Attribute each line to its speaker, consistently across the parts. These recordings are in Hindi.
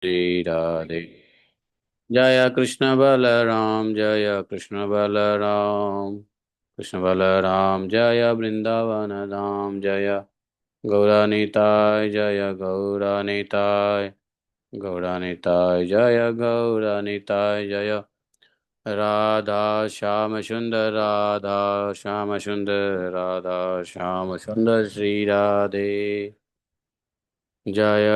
Speaker 1: श्री राधे। जय कृष्ण बलराम, जय कृष्ण बलराम, कृष्ण बलराम जय वृंदावन धाम। जय गौरानिताय, जय गौरानिताय, गौरानिताय जय गौरानिताय। जय राधा श्याम सुंदर, राधा श्याम सुंदर, राधा श्याम सुंदर श्री राधे। जय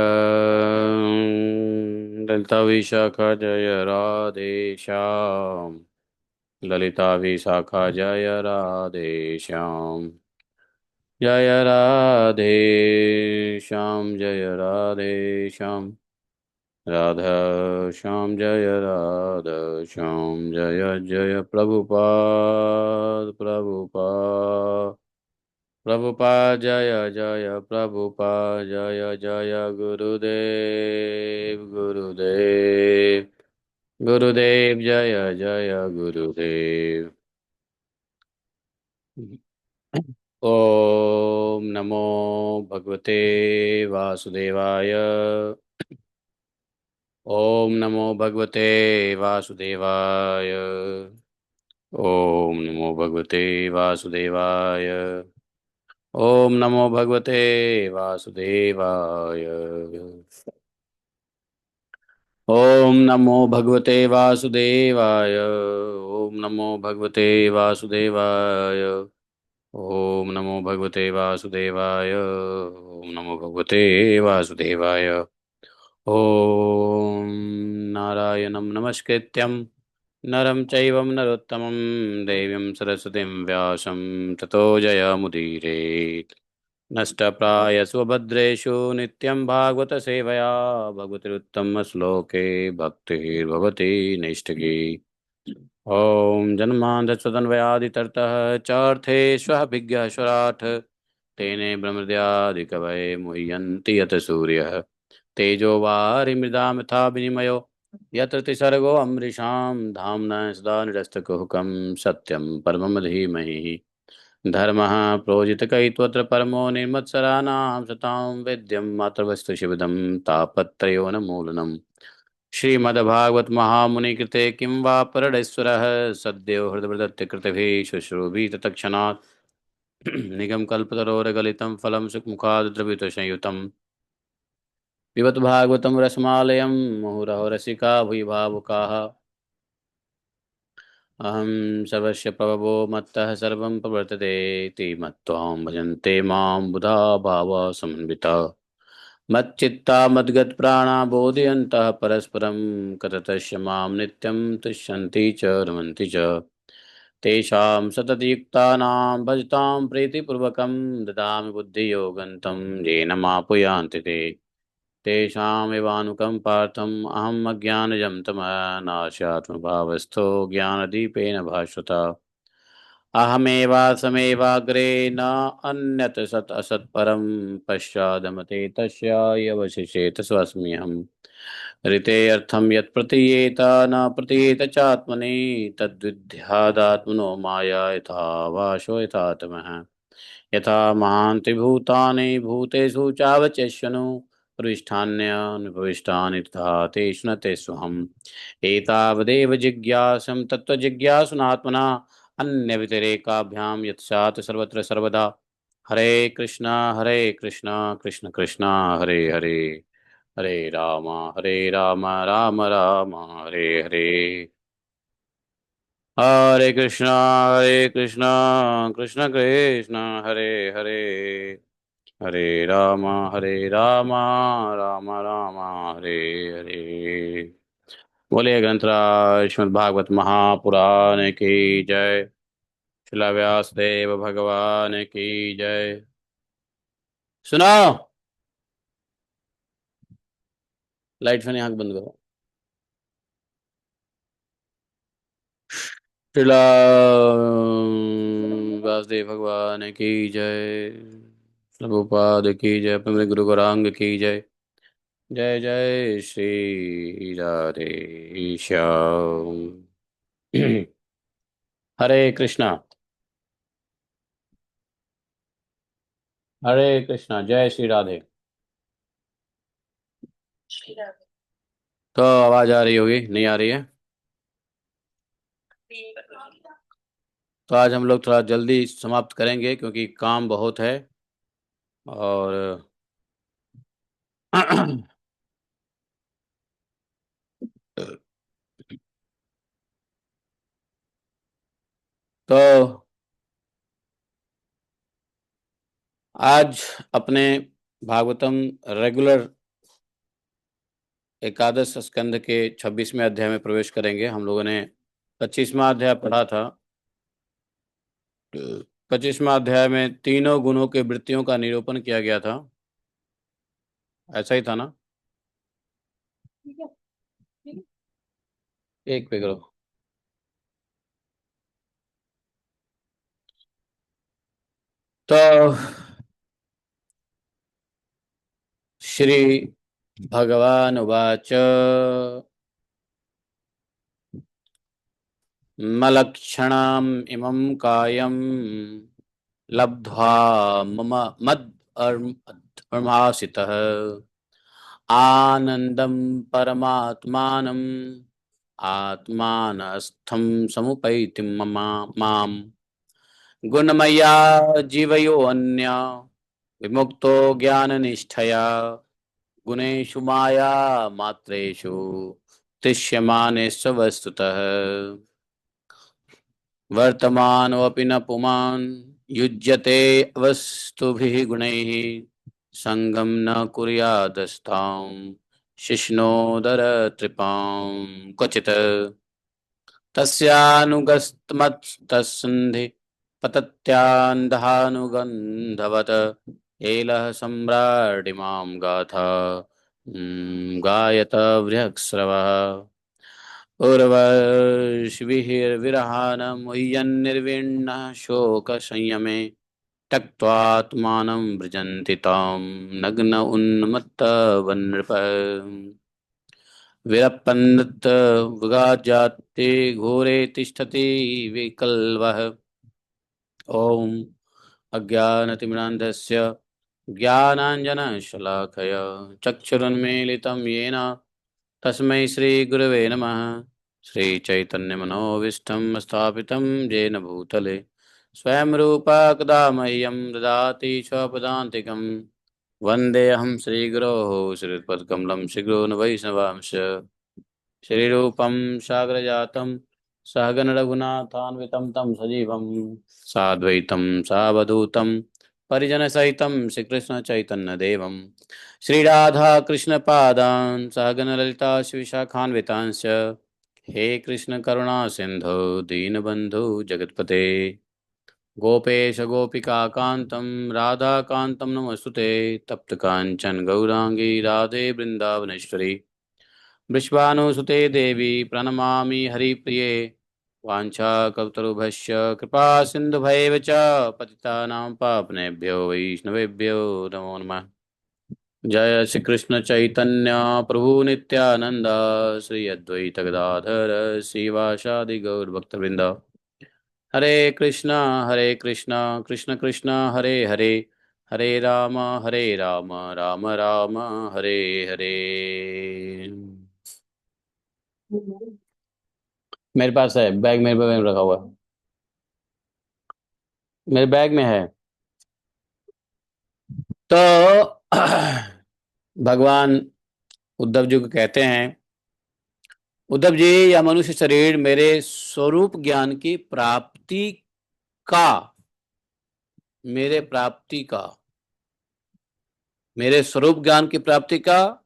Speaker 1: ललिता विशाखा जय राधे श्याम, ललिता विशाखा जय राधे श्याम। जय राधे श्याम, जय राधे श्याम, राधा श्याम जय राधा श्याम। जय जय प्रभुपाद प्रभुपाद, प्रभुपाद जय जय प्रभुपाद। जय जय गुरुदेव गुरुदेव, गुरुदेव जय जय गुरुदेव। ओम नमो भगवते वासुदेवाय, ओम नमो भगवते वासुदेवाय, ओम नमो भगवते वासुदेवाय, ओम नमो भगवते वासुदेवाय, ओम नमो भगवते वासुदेवाय, ओम नमो भगवते वासुदेवाय, ओम नमो भगवते वासुदेवाय, ओम नमो भगवते वासुदेवाय। ओम नारायणं नमस्कृत्यं नरं चैव नरोत्तमं देवीं सरस्वतीं व्यासं ततो जयमुदीरयेत्। नष्टप्रायसु भद्रेषु नित्यं भागवत सेवया भगवतिरुत्तम श्लोके भक्तिर्भवति नैष्ठिकी। ॐ जन्मान्तस्वतन्वयादितरतः चार्थेष्वभिज्ञस्वराट् तेने ब्रह्मद्यादिकवये मुह्यन्ति यत् सूर्यः तेजो वारिमृदां यथा विनिमयो यत्र त्रिसर्गो अमृषां धाम्ना सदा निरस्तकुहकं सत्यं परमं धीमहि। धर्मः प्रोजितकैत्वत्र परमो निर्मत्सराणां सतां वेद्यं मातृवस्तु शिवदं तापत्रयोन्मूलनम्। श्रीमद्भागवत महामुनि कृते किं वा परडेश्वरः सद्यो हृदयदत्त कृतभिः शुश्रूषि तत्क्षणात् निगमकल्पतरोर्गलितं फलं सुखमुखाद्रवितसंयुतं पिबत भागवतं रसमालयं मुहुरहो रसिका भुवि भावुकाः। अहं सर्वस्य प्रभवो मत्तः सर्वं प्रवर्तते इति मत्वां भजन्ते मां बुधा भावः समन्विता मच्चित्ता मद्गतप्राणा बोधयन्तः परस्परं कततस्य मां नित्यं तुष्यन्ति च रमन्ति च। तेषां सततयुक्तानां भजतां प्रीतिपूर्वकं ददामि बुद्धियोगन्तं येन मापुयान्ति ते। तेषामेवानुकम्पार्थम् अहम् अज्ञानजं तमः नाशात्मभावस्थो ज्ञानदीपेन भास्वता। अहमेवासमेवाग्रे न अन्यत् सत् असत्परं पश्चादमते तस्य यवशिषेत स्वस्म्यहम्। ऋतेऽर्थं यत् प्रतीयेत न प्रतीयेत चात्मनि तद्विद्यादात्मनो माया यथा वाशो यथा तमः। यथा महान्ति भूतानि भूतेषु चावचष्यनु प्रविष्टान्यनुप्रविष्टानि तथा तेषु न तेष्वहम्। एतावदेव जिज्ञासं तत्त्वजिज्ञासुनात्मना अन्यव्यतिरेकाभ्यां यत्स्यात् सर्वत्र सर्वदा। हरे कृष्णा कृष्ण कृष्णा हरे हरे, हरे राम राम राम हरे हरे। हरे कृष्णा कृष्ण कृष्ण हरे हरे, हरे राम राम राम हरे हरे। बोले ग्रंथराज श्रीमद् भागवत महापुराण की जय। शिला व्यास देव भगवान की जय। सुनाओ, लाइट फैन आंख बंद करो। शिला व्यासदेव भगवान की जय, प्रभुपाद की जय, अपने गुरु गौरांग की जय। जय जय श्री राधे श्याम। हरे कृष्णा, हरे कृष्णा, जय श्री राधे। तो आवाज आ रही होगी, नहीं आ रही है? तो आज हम लोग थोड़ा जल्दी समाप्त करेंगे क्योंकि काम बहुत है। और तो आज अपने भागवतम रेगुलर एकादश स्कंद के 26वें अध्याय में प्रवेश करेंगे। हम लोगों ने 25वां अध्याय पढ़ा था। 25वां अध्याय में तीनों गुणों के वृत्तियों का निरूपण किया गया था। ऐसा ही था ना? एक पे करो। तो श्री भगवान उवाच मलक्षणाम इमं कायं लब्ध्वा मम मद अर्मासितः आनंदं परमात्मानं आत्मानस्थं समुपैति मम माम गुणमया जीवयो अन्य विमुक्तो ज्ञाननिष्ठया गुणेषु माया मात्रेषु दृश्यमानेषु वस्तुतः वर्तमानोऽपि न पुमान् युज्यते वस्तुभिः गुणैः संगम न कुर्यादस्तां शिष्णोदरतृपां क्वचित् तस्यानुगस्तमस्तस्सन्धि पतत्यान्धानुगन्धवत् एलः सम्राडिमां गाथा गायत बृहत्स्रवः उर्वश्विर्विरहान मुह्यन्निर्विण्णः शोकसंयमे त्यक्त्वात्मानं व्रजन्ति तां नग्न उन्मत्तवन्नृप विरपन्नत विगाजाते घोरे तिष्ठति विकल्वः ॐ अज्ञानतिमिरान्धस्य ज्ञानाञ्जनशलाकया चक्षुरुन्मीलितं येन तस्मै श्रीगुरवे नमः। श्रीचैतन्यमनोभीष्टं स्थापितं येन भूतले स्वयं रूपा कदा मह्यं ददाति स्वपदान्तिकं वन्देऽहं श्रीगुरोः श्रीयुतपदकमलं श्रीगुरून् वैष्णवांश श्रीरूपं सागरजातं सहगण रघुनाथान्वितं तं सजीवं साद्वैतं सावधूतं परिजनसहितं श्रीकृष्णचैतन्यदेवं श्रीराधाकृष्णपादान् सहगण ललिता श्रीविशाखान्वितांश्च हे कृष्ण करुणा सिंधु दीनबंधु जगतपते गोपेश गोपिकान्तं राधाकान्तं नमस्तुते तप्त कांचन गौरांगी राधे वृंदावनेश्वरी वृषभानुसुते देवी प्रणमामि हरिप्रिये वाञ्छाकल्पतरुभ्यश्च कृपा सिन्धुभैव च पतितानां पावनेभ्यो वैष्णवेभ्यो नमो नमः। जय श्री कृष्ण चैतन्य प्रभु नित्यानंद श्री अद्वैत गदाधर श्रीवासादि गौर भक्तवृंद हरे कृष्णा कृष्ण कृष्ण हरे हरे हरे राम राम राम हरे हरे। मेरे पास है बैग, मेरे बैग में रखा हुआ है। मेरे बैग में है। तो भगवान उद्धव जी को कहते हैं, उद्धव जी यह मनुष्य शरीर मेरे स्वरूप ज्ञान की प्राप्ति का मेरे प्राप्ति का मेरे स्वरूप ज्ञान की प्राप्ति का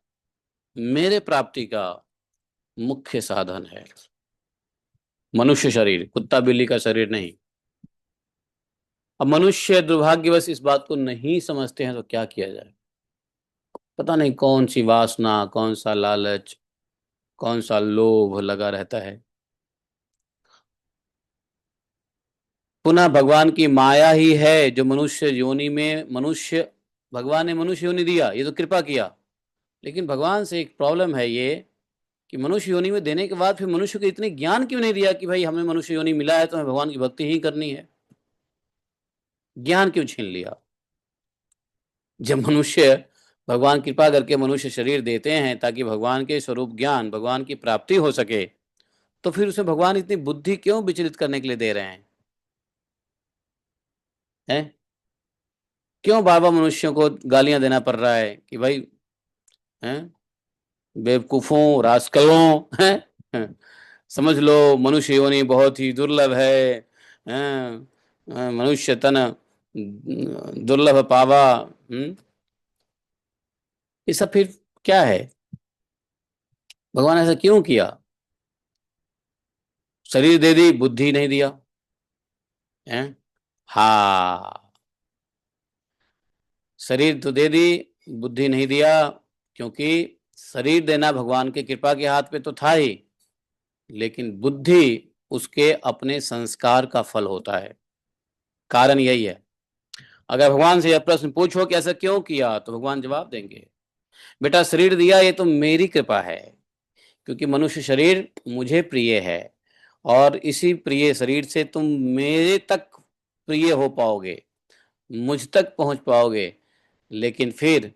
Speaker 1: मेरे प्राप्ति का मुख्य साधन है। मनुष्य शरीर, कुत्ता बिल्ली का शरीर नहीं। अब मनुष्य दुर्भाग्यवश इस बात को नहीं समझते हैं तो क्या किया जाए। पता नहीं कौन सी वासना, कौन सा लालच, कौन सा लोभ लगा रहता है। पुनः भगवान की माया ही है जो मनुष्य योनि में मनुष्य भगवान ने मनुष्य योनि दिया, ये तो कृपा किया। लेकिन भगवान से एक प्रॉब्लम है ये कि मनुष्य योनि में देने के बाद फिर मनुष्य को इतने ज्ञान क्यों नहीं दिया कि भाई हमें मनुष्य योनि मिला है तो हमें भगवान की भक्ति ही करनी है। ज्ञान क्यों छीन लिया? जब मनुष्य भगवान कृपा करके मनुष्य शरीर देते हैं ताकि भगवान के स्वरूप ज्ञान, भगवान की प्राप्ति हो सके, तो फिर उसे भगवान इतनी बुद्धि क्यों विचलित करने के लिए दे रहे हैं? क्यों बार बार मनुष्यों को गालियां देना पड़ रहा है कि भाई, हैं, बेवकूफों, रास्कलों, हैं, समझ लो मनुष्य योनि बहुत ही दुर्लभ है, मनुष्य तन दुर्लभ पावा। ये सब फिर क्या है? भगवान ऐसा क्यों किया? शरीर दे दी, बुद्धि नहीं दिया, हैं? हाँ, शरीर तो दे दी, बुद्धि नहीं दिया, क्योंकि शरीर देना भगवान की कृपा के हाथ पे तो था ही, लेकिन बुद्धि उसके अपने संस्कार का फल होता है। कारण यही है। अगर भगवान से यह प्रश्न पूछो कि ऐसा क्यों किया, तो भगवान जवाब देंगे, बेटा शरीर दिया ये तो मेरी कृपा है, क्योंकि मनुष्य शरीर मुझे प्रिय है, और इसी प्रिय शरीर से तुम मेरे तक प्रिय हो पाओगे, मुझ तक पहुंच पाओगे। लेकिन फिर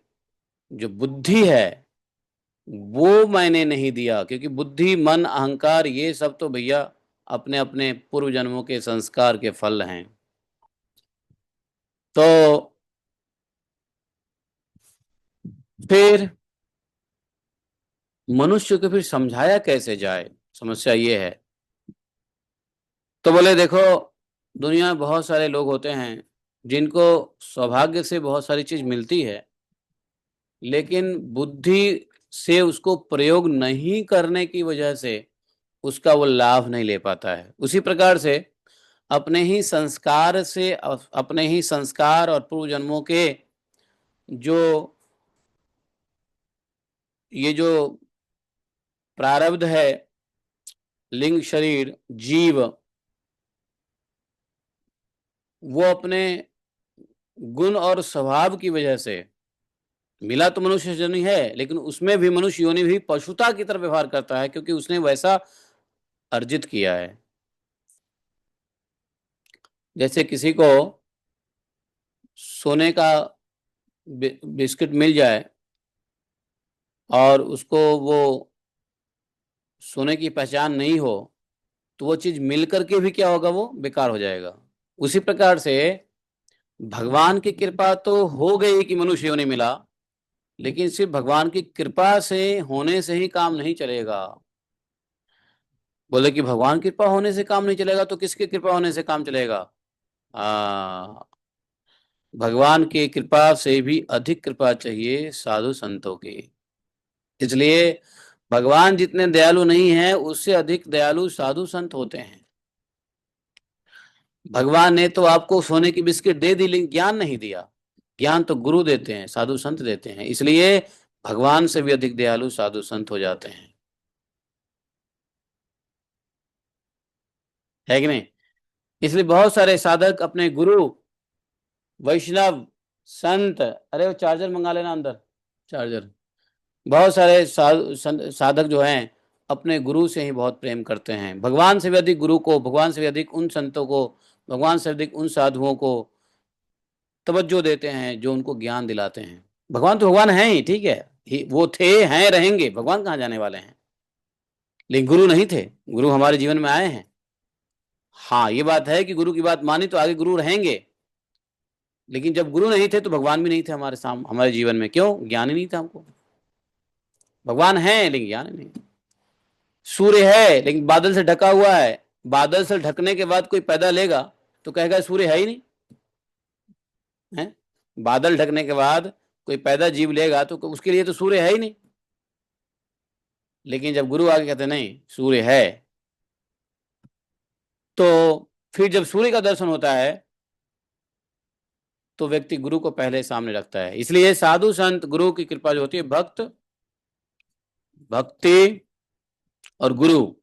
Speaker 1: जो बुद्धि है वो मैंने नहीं दिया, क्योंकि बुद्धि, मन, अहंकार ये सब तो भैया अपने अपने पूर्व जन्मों के संस्कार के फल हैं। तो फिर मनुष्य को फिर समझाया कैसे जाए, समस्या ये है। तो बोले देखो, दुनिया में बहुत सारे लोग होते हैं जिनको सौभाग्य से बहुत सारी चीज मिलती है, लेकिन बुद्धि से उसको प्रयोग नहीं करने की वजह से उसका वो लाभ नहीं ले पाता है। उसी प्रकार से अपने ही संस्कार से, अपने ही संस्कार और पूर्व जन्मों के जो ये जो प्रारब्ध है, लिंग, शरीर, जीव, वो अपने गुण और स्वभाव की वजह से मिला तो मनुष्य योनि है, लेकिन उसमें भी मनुष्य योनि भी पशुता की तरह व्यवहार करता है, क्योंकि उसने वैसा अर्जित किया है। जैसे किसी को सोने का बिस्किट मिल जाए और उसको वो सोने की पहचान नहीं हो, तो वो चीज मिल करके भी क्या होगा, वो बेकार हो जाएगा। उसी प्रकार से भगवान की कृपा तो हो गई कि मनुष्य योनि मिला, लेकिन सिर्फ भगवान की कृपा से होने से ही काम नहीं चलेगा। बोले कि भगवान की कृपा होने से काम नहीं चलेगा, तो किसकी कृपा होने से काम चलेगा? आ, भगवान की कृपा से भी अधिक कृपा चाहिए साधु संतों की। इसलिए भगवान जितने दयालु नहीं है, उससे अधिक दयालु साधु संत होते हैं। भगवान ने तो आपको सोने की बिस्किट दे दी, लेकिन ज्ञान नहीं दिया। ज्ञान तो गुरु देते हैं, साधु संत देते हैं। इसलिए भगवान से भी अधिक दयालु साधु संत हो जाते हैं, है कि नहीं? इसलिए बहुत सारे साधक अपने गुरु, वैष्णव, संत, अरे वो चार्जर मंगा लेना अंदर, चार्जर। बहुत सारे साधक जो हैं अपने गुरु से ही बहुत प्रेम करते हैं, भगवान से भी अधिक गुरु को, भगवान से भी अधिक उन संतों को, भगवान से अधिक उन साधुओं को तवज्जो देते हैं जो उनको ज्ञान दिलाते हैं। भगवान तो भगवान हैं ही, ठीक है, वो थे, हैं, रहेंगे, भगवान कहाँ जाने वाले हैं, लेकिन गुरु नहीं थे। गुरु हमारे जीवन में आए हैं। हाँ, ये बात है कि गुरु की बात मानी तो आगे गुरु रहेंगे, लेकिन जब गुरु नहीं थे तो भगवान भी नहीं थे हमारे सामने, हमारे जीवन में। क्यों? ज्ञान ही नहीं था हमको। भगवान है लेकिन ज्ञान नहीं। सूर्य है लेकिन बादल से ढका हुआ है, बादल से ढकने के बाद कोई पैदा लेगा तो कहेगा सूर्य है ही नहीं, है? बादल ढकने के बाद कोई पैदा जीव लेगा तो उसके लिए तो सूर्य है ही नहीं। लेकिन जब गुरु आगे कहते नहीं सूर्य है, तो फिर जब सूर्य का दर्शन होता है तो व्यक्ति गुरु को पहले सामने रखता है। इसलिए साधु संत गुरु की कृपा जो होती है, भक्त, भक्ति और गुरु,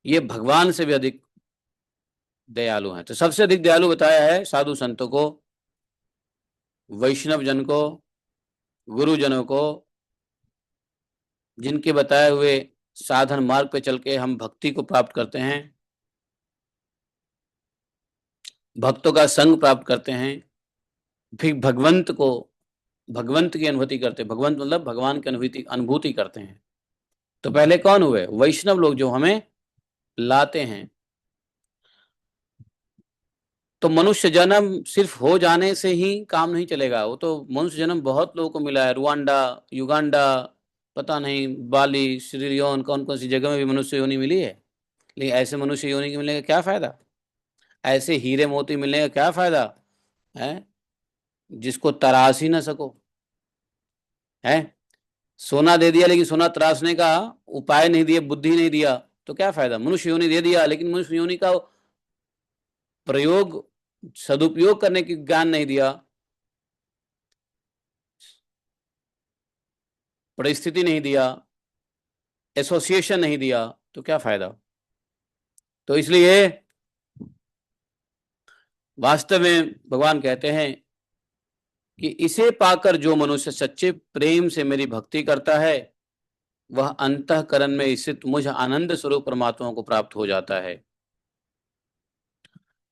Speaker 1: ये भगवान से भी अधिक दयालु हैं। तो सबसे अधिक दयालु बताया है साधु संतों को, वैष्णव जन को, गुरुजनों को, जिनके बताए हुए साधन मार्ग पे चल के हम भक्ति को प्राप्त करते हैं, भक्तों का संग प्राप्त करते हैं, फिर भगवंत को भगवंत की अनुभूति करते, भगवंत मतलब भगवान की अनुभूति अनुभूति करते हैं। तो पहले कौन हुए? वैष्णव लोग जो हमें लाते हैं। तो मनुष्य जन्म सिर्फ हो जाने से ही काम नहीं चलेगा, वो तो मनुष्य जन्म बहुत लोगों को मिला है, रुवांडा, युगांडा, पता नहीं बाली, श्रीलियोन, कौन कौन सी जगह में भी मनुष्य योनि मिली है। लेकिन ऐसे मनुष्य योनि के मिलने का क्या फायदा? ऐसे हीरे मोती मिलने का क्या फायदा है जिसको तराश ही ना सको? है, सोना दे दिया लेकिन सोना तराशने का उपाय नहीं दिया, बुद्धि नहीं दिया, तो क्या फायदा? मनुष्य योनि दे दिया लेकिन मनुष्य योनि का प्रयोग, सदुपयोग करने की ज्ञान नहीं दिया, परिस्थिति नहीं दिया, एसोसिएशन नहीं दिया, तो क्या फायदा? तो इसलिए वास्तव में भगवान कहते हैं कि इसे पाकर जो मनुष्य सच्चे प्रेम से मेरी भक्ति करता है, वह अंतःकरण में स्थित मुझ आनंद स्वरूप परमात्मा को प्राप्त हो जाता है।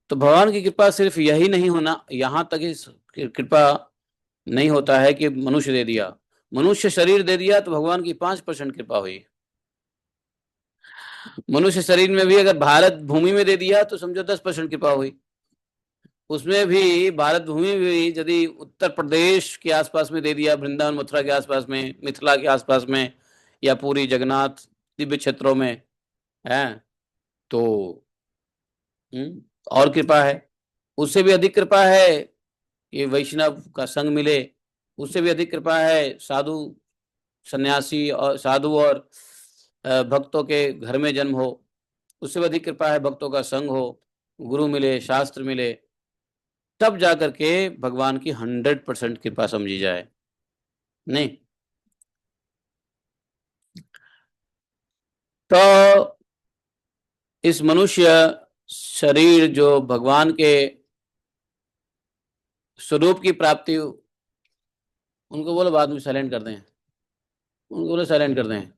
Speaker 1: तो भगवान की कृपा सिर्फ यही नहीं होना, यहां तक ही कृपा नहीं होता है कि मनुष्य दे दिया, मनुष्य शरीर दे दिया तो भगवान की 5% कृपा हुई। मनुष्य शरीर में भी अगर भारत भूमि में दे दिया तो समझो 10% कृपा हुई। उसमें भी भारत भूमि में भी यदि उत्तर प्रदेश के आसपास में दे दिया, वृंदावन मथुरा के आसपास में, मिथिला के आसपास में, या पूरी जगन्नाथ दिव्य क्षेत्रों में है, तो और कृपा है। उससे भी अधिक कृपा है कि वैष्णव का संग मिले, उससे भी अधिक कृपा है साधु सन्यासी और साधु और भक्तों के घर में जन्म हो, उससे भी अधिक कृपा है भक्तों का संग हो, गुरु मिले, शास्त्र मिले, तब जाकर के भगवान की 100% कृपा समझी जाए। नहीं तो इस मनुष्य शरीर जो भगवान के स्वरूप की प्राप्ति, उनको बोलो बाद में साइलेंट कर दें, उनको बोलो साइलेंट कर दें,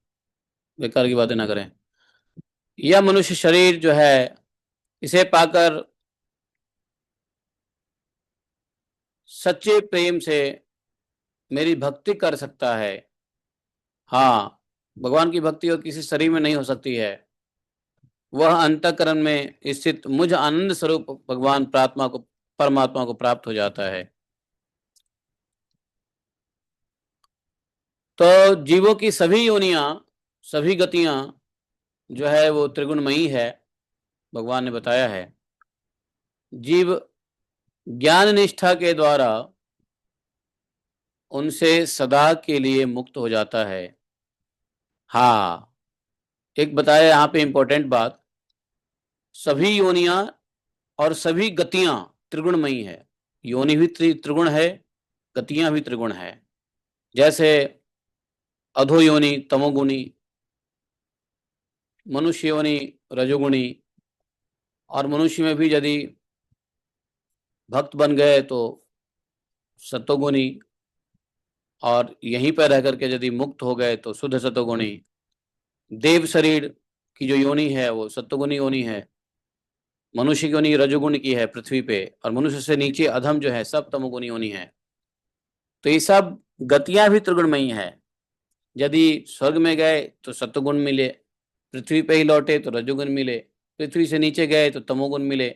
Speaker 1: बेकार की बातें ना करें। यह मनुष्य शरीर जो है, इसे पाकर सच्चे प्रेम से मेरी भक्ति कर सकता है। हाँ, भगवान की भक्ति और किसी शरीर में नहीं हो सकती है। वह अंतःकरण में स्थित मुझ आनंद स्वरूप भगवान प्रात्मा को परमात्मा को प्राप्त हो जाता है। तो जीवों की सभी योनियां, सभी गतियां जो है वो त्रिगुणमयी है, भगवान ने बताया है। जीव ज्ञान निष्ठा के द्वारा उनसे सदा के लिए मुक्त हो जाता है। हाँ, एक बताया यहाँ पे इंपॉर्टेंट बात, सभी योनियां और सभी गतियां त्रिगुणमयी है। योनि भी त्रिगुण है, गतियां भी त्रिगुण है। जैसे अधो योनि तमोगुणी, मनुष्य योनि रजोगुणी, और मनुष्य में भी यदि भक्त बन गए तो सतोगुणी, और यहीं पर रह करके यदि मुक्त हो गए तो शुद्ध सतोगुणी। देव शरीर की जो योनि है वो सतोगुणी योनि है, मनुष्य की योनि रजोगुण की है पृथ्वी पे, और मनुष्य से नीचे अधम जो है सब तमोगुणी योनि है। तो ये सब गतियां भी त्रिगुणमयी है। यदि स्वर्ग में गए तो सत्वगुण मिले, पृथ्वी पे ही लौटे तो रजोगुण मिले, पृथ्वी से नीचे गए तो तमोगुण मिले।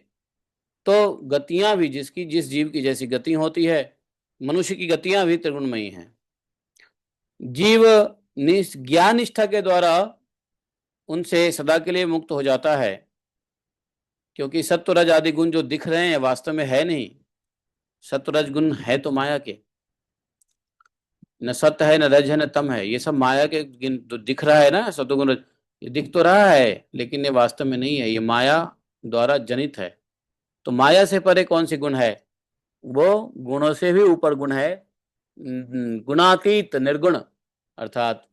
Speaker 1: तो गतियां भी जिसकी जिस जीव की जैसी गति होती है, मनुष्य की गतियां भी त्रिगुणमयी हैं। जीव ज्ञान निष्ठा के द्वारा उनसे सदा के लिए मुक्त हो जाता है, क्योंकि सत्व रज आदि गुण जो दिख रहे हैं वास्तव में है नहीं। सत्व रज गुण है तो माया के, न सत्य है, न रज है, न तम है, ये सब माया के तो दिख रहा है ना, सतुगुण ये दिख तो रहा है, लेकिन ये वास्तव में नहीं है, ये माया द्वारा जनित है। तो माया से परे कौन सी गुण है? वो गुणों से भी ऊपर गुण है, गुणातीत निर्गुण, अर्थात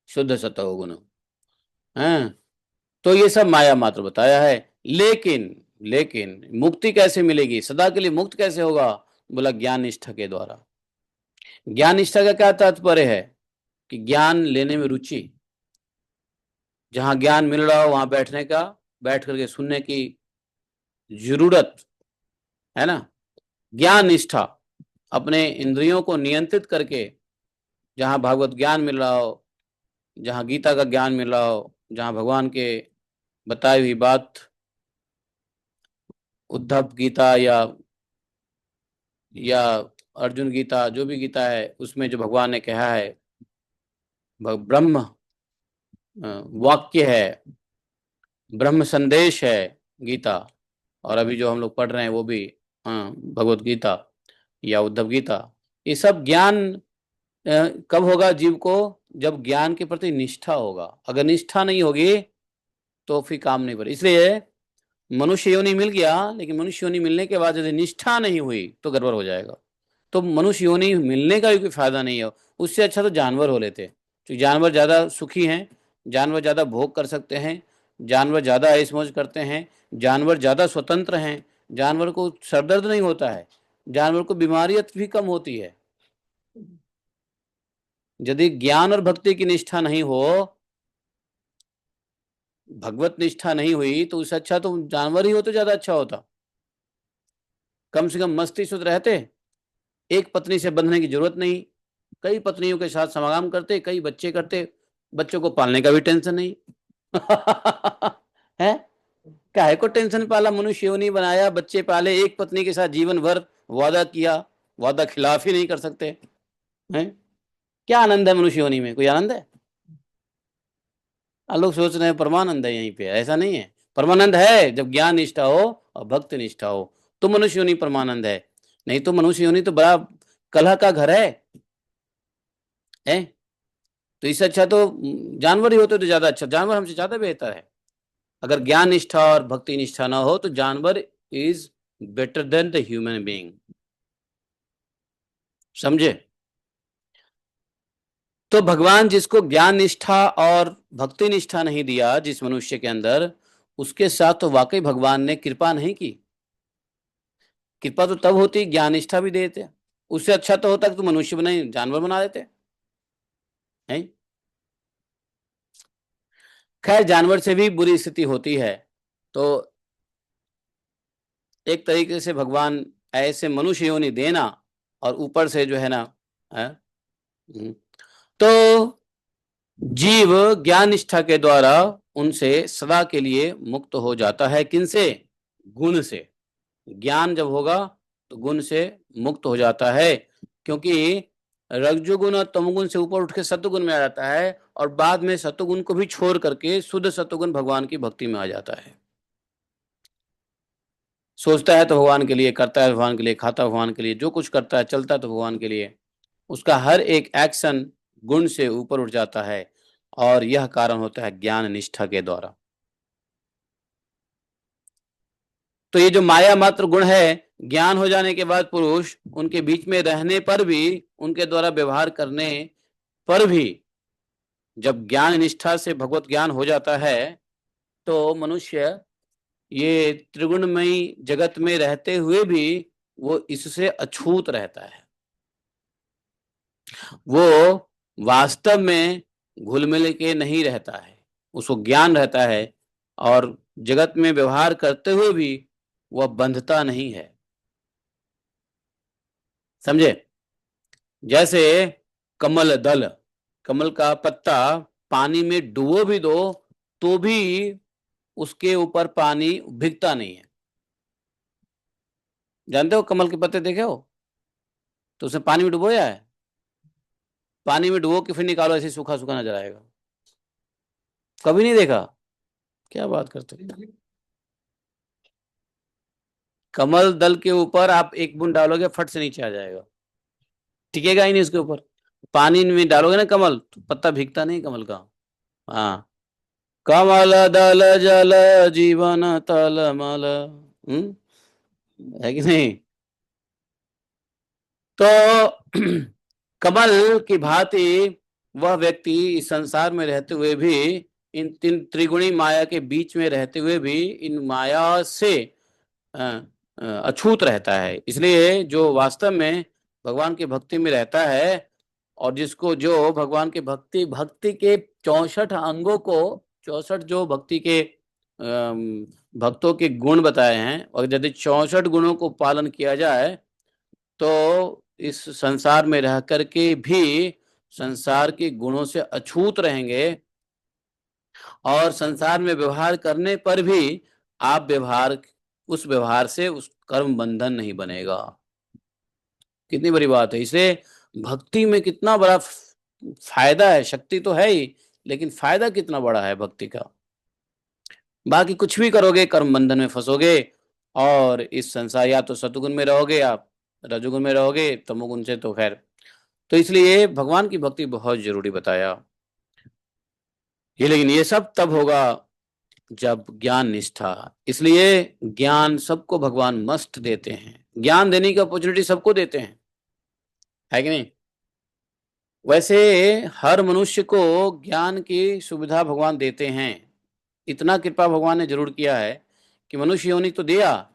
Speaker 1: शुद्ध सतोगुण गुण है। तो ये सब माया मात्र बताया है। लेकिन लेकिन मुक्ति कैसे मिलेगी, सदा के लिए मुक्त कैसे होगा? बोला ज्ञान निष्ठा के द्वारा। ज्ञान निष्ठा का क्या तात्पर्य है? कि ज्ञान लेने में रुचि, जहां ज्ञान मिल रहा हो वहां बैठने का, बैठ करके सुनने की जरूरत है ना, ज्ञान निष्ठा। अपने इंद्रियों को नियंत्रित करके, जहाँ भागवत ज्ञान मिल रहा हो, जहाँ गीता का ज्ञान मिल रहा हो, जहाँ भगवान के बताई हुई बात, उद्धव गीता या अर्जुन गीता, जो भी गीता है उसमें जो भगवान ने कहा है, ब्रह्म वाक्य है, ब्रह्म संदेश है गीता। और अभी जो हम लोग पढ़ रहे हैं वो भी भगवत गीता या उद्धव गीता। ये सब ज्ञान कब होगा जीव को? जब ज्ञान के प्रति निष्ठा होगा। अगर निष्ठा नहीं होगी तो फिर काम नहीं बढ़े। इसलिए मनुष्य योनि मिल गया, लेकिन मनुष्य योनि मिलने के बाद यदि निष्ठा नहीं हुई तो गड़बड़ हो जाएगा। तो मनुष्य योनि मिलने का भी कोई फायदा नहीं है। उससे अच्छा तो जानवर हो लेते, क्योंकि जानवर ज़्यादा सुखी हैं, जानवर ज़्यादा भोग कर सकते हैं, जानवर ज़्यादा ऐश मौज करते हैं, जानवर ज़्यादा स्वतंत्र हैं, जानवर को सरदर्द नहीं होता है, जानवर को बीमारियत भी कम होती है। यदि ज्ञान और भक्ति की निष्ठा नहीं हो, भगवत निष्ठा नहीं हुई, तो उससे अच्छा तो जानवर ही हो तो ज्यादा अच्छा होता। कम से कम मस्ती शुद्ध रहते, एक पत्नी से बंधने की जरूरत नहीं, कई पत्नियों के साथ समागम करते, कई बच्चे करते, बच्चों को पालने का भी टेंशन नहीं। है, काहे को टेंशन पाला? मनुष्य योनि बनाया, बच्चे पाले, एक पत्नी के साथ जीवन भर वादा किया, वादा खिलाफ ही नहीं कर सकते हैं। क्या आनंद है मनुष्य योनि में? कोई आनंद है? लोग सोच रहे हैं परमानंद है यहीं पे, ऐसा नहीं है। परमानंद है जब ज्ञान निष्ठा हो और भक्त निष्ठा हो, तो मनुष्य योनि परमानंद है। नहीं तो मनुष्य योनि तो बड़ा कलह का घर है। तो इससे अच्छा तो जानवर ही होते तो ज्यादा अच्छा, जानवर हमसे ज्यादा बेहतर है। अगर ज्ञान निष्ठा और भक्ति निष्ठा ना हो तो जानवर is better than the human being. समझे? तो भगवान जिसको ज्ञान निष्ठा और भक्ति निष्ठा नहीं दिया जिस मनुष्य के अंदर, उसके साथ तो वाकई भगवान ने कृपा नहीं की। कृपा तो तब होती ज्ञान निष्ठा भी देते। उससे अच्छा तो होता कि तू मनुष्य बनाए जानवर बना देते हैं। खैर, जानवर से भी बुरी स्थिति होती है। तो एक तरीके से भगवान ऐसे मनुष्य योनि देना और ऊपर से जो है ना, है? तो जीव ज्ञान निष्ठा के द्वारा उनसे सदा के लिए मुक्त हो जाता है। किनसे? गुण से। ज्ञान जब होगा तो गुण से मुक्त हो जाता है, क्योंकि रजोगुण और तमोगुण से ऊपर उठ के सत्वगुण में आ जाता है, और बाद में सत्वगुण को भी छोड़ करके शुद्ध सत्वगुण भगवान की भक्ति में आ जाता है। सोचता है तो भगवान के लिए, करता है भगवान के लिए, खाता है भगवान के लिए, जो कुछ करता है चलता है तो भगवान के लिए। उसका हर एक एक्शन गुण से ऊपर उठ जाता है, और यह कारण होता है ज्ञान निष्ठा के द्वारा। तो ये जो माया मात्र गुण है, ज्ञान हो जाने के बाद पुरुष उनके बीच में रहने पर भी, उनके द्वारा व्यवहार करने पर भी, जब ज्ञान निष्ठा से भगवत ज्ञान हो जाता है, तो मनुष्य ये त्रिगुणमयी जगत में रहते हुए भी वो इससे अछूत रहता है। वो वास्तव में घुल मिल के नहीं रहता है, उसको ज्ञान रहता है, और जगत में व्यवहार करते हुए भी वह बंधता नहीं है। समझे? जैसे कमल दल, कमल का पत्ता पानी में डुबो भी दो तो भी उसके ऊपर पानी भिगता नहीं है। जानते हो कमल के पत्ते देखे हो? तो उसे पानी में डुबोया है, पानी में डुबो के फिर निकालो, ऐसे सूखा सूखा नजर आएगा। कभी नहीं देखा? क्या बात करते हो? कमल दल के ऊपर आप एक बूंद डालोगे, फट से नीचे आ जाएगा, टिकेगा ही नहीं उसके ऊपर। पानी में डालोगे ना कमल, तो पत्ता भीगता नहीं कमल का। हाँ, कमल दल जल जीवन तल मल। है कि नहीं? तो कमल की भांति वह व्यक्ति इस संसार में रहते हुए भी, इन तीन त्रिगुणी माया के बीच में रहते हुए भी, इन माया से अ, अछूत रहता है। इसलिए जो वास्तव में भगवान की भक्ति में रहता है, और जिसको जो भगवान के भक्ति भक्ति के 64 अंगों को, 64 जो भक्ति के भक्तों के गुण बताए हैं, और यदि 64 गुणों को पालन किया जाए तो इस संसार में रह करके भी संसार के गुणों से अछूत रहेंगे और संसार में व्यवहार करने पर भी आप उस व्यवहार से उस कर्म बंधन नहीं बनेगा। कितनी बड़ी बात है। इसे भक्ति में कितना बड़ा फायदा है। शक्ति तो है ही, लेकिन फायदा कितना बड़ा है भक्ति का। बाकी कुछ भी करोगे कर्म बंधन में फंसोगे और इस संसार, या तो सतुगुण में रहोगे, आप रजोगुण में रहोगे, तमोगुण से तो खैर। तो इसलिए भगवान की भक्ति बहुत जरूरी बताया ये। लेकिन ये सब तब होगा जब ज्ञान निष्ठा। इसलिए ज्ञान सबको भगवान मस्त देते हैं। ज्ञान देने की अपॉर्चुनिटी सबको देते हैं, है कि नहीं। वैसे हर मनुष्य को ज्ञान की सुविधा भगवान देते हैं। इतना कृपा भगवान ने जरूर किया है कि मनुष्य योनि तो दिया,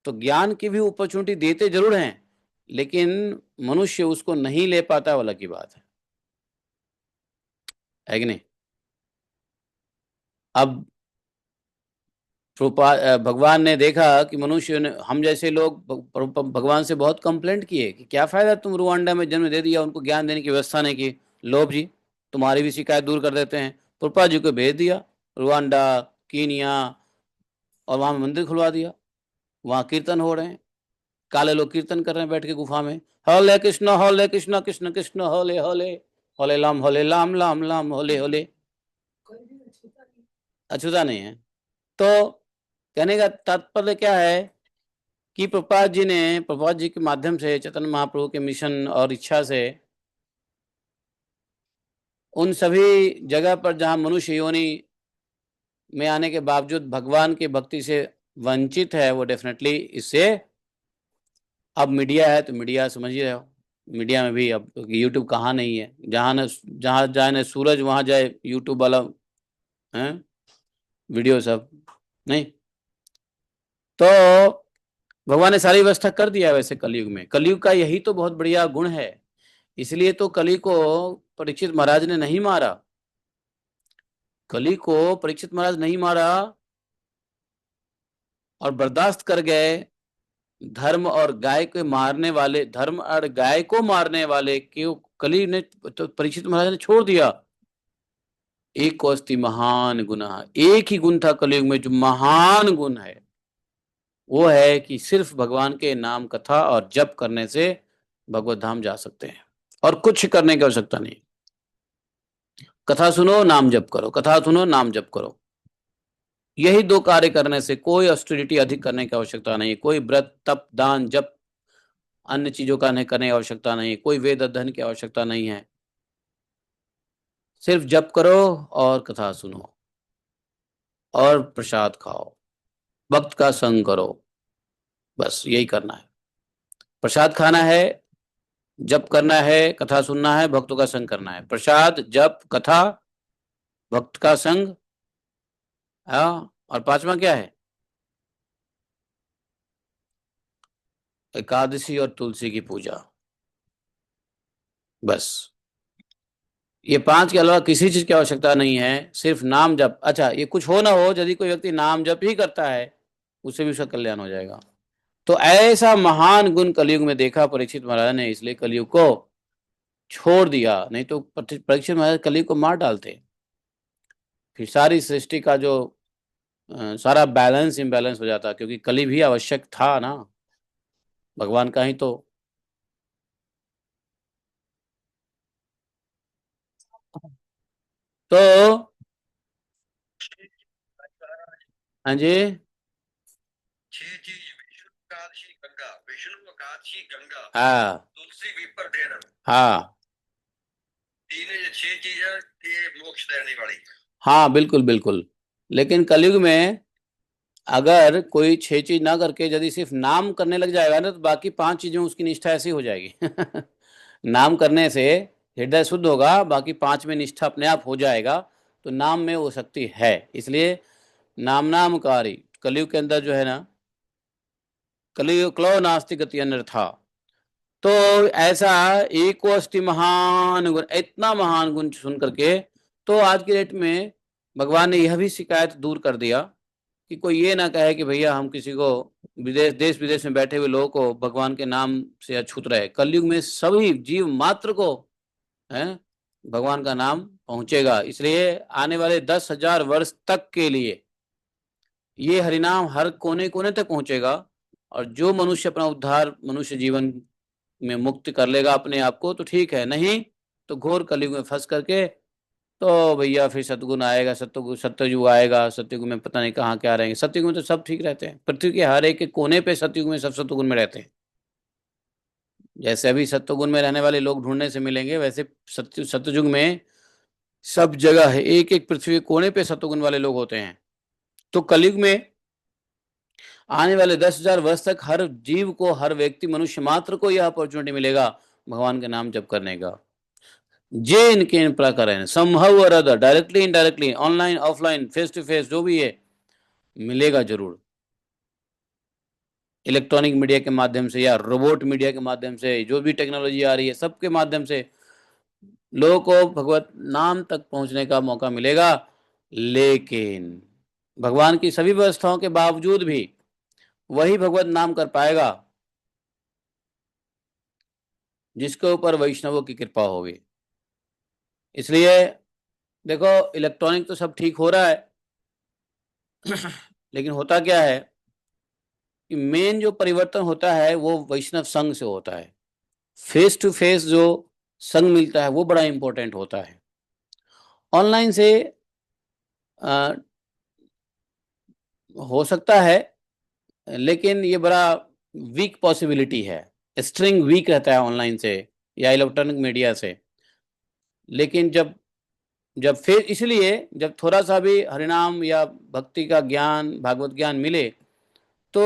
Speaker 1: तो ज्ञान की भी अपॉर्चुनिटी देते जरूर हैं, लेकिन मनुष्य उसको नहीं ले पाता, वाला की बात है कि नहीं। अब भगवान ने देखा कि मनुष्य ने, हम जैसे लोग भगवान से बहुत कंप्लेंट किए कि क्या फायदा, तुम रुवांडा में जन्म दे दिया, उनको ज्ञान देने की व्यवस्था नहीं की। लोभ जी तुम्हारी भी शिकायत दूर कर देते हैं। प्रभुपाद जी को भेज दिया रुवांडा, कीनिया, और वहां मंदिर खुलवा दिया। वहां कीर्तन हो रहे हैं, काले लोग कीर्तन कर रहे हैं बैठ के गुफा में, हरे कृष्ण कृष्ण कृष्ण हरे हरे, हरे लाम लाम हरे हरे। अछूता नहीं है। तो कहने का तात्पर्य क्या है कि प्रभुपाद जी के माध्यम से, चैतन्य महाप्रभु के मिशन और इच्छा से, उन सभी जगह पर जहां मनुष्य योनि में आने के बावजूद भगवान की भक्ति से वंचित है, वो डेफिनेटली इससे, अब मीडिया है तो मीडिया समझ ही रहे हो, मीडिया में भी अब यूट्यूब कहाँ नहीं है। जहाँ जाए न सूरज वहां जाए यूट्यूब वाला है वीडियो सब, नहीं। तो भगवान ने सारी व्यवस्था कर दिया है। वैसे कलयुग में, कलयुग का यही तो बहुत बढ़िया गुण है। इसलिए तो कली को परीक्षित महाराज ने नहीं मारा। कली को परीक्षित महाराज नहीं मारा और बर्दाश्त कर गए। धर्म और गाय को मारने वाले, धर्म और गाय को मारने वाले क्यों कली ने, तो परीक्षित महाराज ने छोड़ दिया। एक को अस्ति महान गुना, एक ही गुण था कलयुग में जो महान गुण है, वो है कि सिर्फ भगवान के नाम कथा और जप करने से भगवत धाम जा सकते हैं, और कुछ करने की आवश्यकता नहीं। कथा सुनो नाम जप करो, कथा सुनो नाम जप करो। यही दो कार्य करने से कोई ऑस्टेरिटी अधिक करने की आवश्यकता नहीं, कोई व्रत तप दान जप अन्य चीजों का नहीं करने की आवश्यकता नहीं, कोई वेद अध्ययन की आवश्यकता नहीं है। सिर्फ जप करो और कथा सुनो और प्रसाद खाओ, भक्त का संग करो, बस यही करना है। प्रसाद खाना है, जप करना है, कथा सुनना है, भक्तों का संग करना है। प्रसाद, जप, कथा, भक्त का संग, हाँ, और पांचवा क्या है? एकादशी और तुलसी की पूजा। बस ये पांच के अलावा किसी चीज की आवश्यकता नहीं है, सिर्फ नाम जप। अच्छा, ये कुछ हो ना हो, यदि कोई व्यक्ति नाम जप ही करता है उससे भी उसका कल्याण हो जाएगा। तो ऐसा महान गुण कलयुग में देखा परीक्षित महाराज ने, इसलिए कलयुग को छोड़ दिया। नहीं तो परीक्षित महाराज कलयुग को मार डालते, फिर सारी सृष्टि का जो सारा बैलेंस इम्बैलेंस हो जाता, क्योंकि कली भी आवश्यक था ना भगवान का ही तो हाँ जी। छह चीज, विष्णु एकादशी गंगा, विष्णु एकादशी गंगा, हाँ, तुलसी पीपल डेरा, हाँ, तीन ये छह चीज है ये मोक्ष देने वाली। हाँ बिल्कुल बिल्कुल। लेकिन कलयुग में अगर कोई छह चीज ना करके यदि सिर्फ नाम करने लग जाएगा ना, तो बाकी पांच चीजों उसकी निष्ठा ऐसी हो जाएगी। नाम करने से हृदय शुद्ध होगा, बाकी पांच में निष्ठा अपने आप हो जाएगा। तो नाम में वो शक्ति है। इसलिए नाम नामकारी कलयुग के अंदर जो है ना, कलयुग क्लो नास्ति गति अन्यथा। तो ऐसा एक अष्टि महान गुण, इतना महान गुण सुन करके तो आज की डेट में भगवान ने यह भी शिकायत दूर कर दिया कि कोई ये ना कहे कि भैया हम किसी को विदेश देश विदेश में बैठे हुए लोगों को भगवान के नाम से अछूत रहे। कलयुग में सभी जीव मात्र को है भगवान का नाम पहुंचेगा। इसलिए आने वाले 10,000 वर्ष तक के लिए ये हरिनाम हर कोने कोने तक पहुंचेगा। और जो मनुष्य अपना उद्धार मनुष्य जीवन में मुक्त कर लेगा अपने आप को तो ठीक है, नहीं तो घोर कलयुग में फंस करके तो भैया फिर सतगुण आएगा, सत्ययुग आएगा। सत्ययुग में पता नहीं कहाँ क्या रहेंगे। सत्ययुग में तो सब ठीक रहते हैं, पृथ्वी के हर एक के कोने पे सत्ययुग में सब सतगुण में रहते हैं। जैसे अभी सत्वगुण में रहने वाले लोग ढूंढने से मिलेंगे, वैसे सत्ययुग में सब जगह है, एक एक पृथ्वी के कोने पे सत्वगुण वाले लोग होते हैं। तो कलयुग में आने वाले 10,000 वर्ष तक हर जीव को, हर व्यक्ति मनुष्य मात्र को यह अपॉर्चुनिटी मिलेगा भगवान के नाम जप करने का। जे इनके इन प्रकार है समहाउ और other, directly indirectly, online offline face to face, जो भी है मिलेगा जरूर। इलेक्ट्रॉनिक मीडिया के माध्यम से या रोबोट मीडिया के माध्यम से, जो भी टेक्नोलॉजी आ रही है सबके माध्यम से लोगों को भगवत नाम तक पहुंचने का मौका मिलेगा। लेकिन भगवान की सभी व्यवस्थाओं के बावजूद भी वही भगवत नाम कर पाएगा जिसके ऊपर वैष्णवों की कृपा होगी। इसलिए देखो, इलेक्ट्रॉनिक तो सब ठीक हो रहा है लेकिन होता क्या है कि मेन जो परिवर्तन होता है वो वैष्णव संघ से होता है। फेस टू फेस जो संघ मिलता है वो बड़ा इंपॉर्टेंट होता है। ऑनलाइन से आ, हो सकता है, लेकिन ये बड़ा वीक पॉसिबिलिटी है। स्ट्रिंग वीक रहता है ऑनलाइन से या इलेक्ट्रॉनिक मीडिया से। लेकिन जब जब फिर इसलिए जब थोड़ा सा भी हरिनाम या भक्ति का ज्ञान, भागवत ज्ञान मिले तो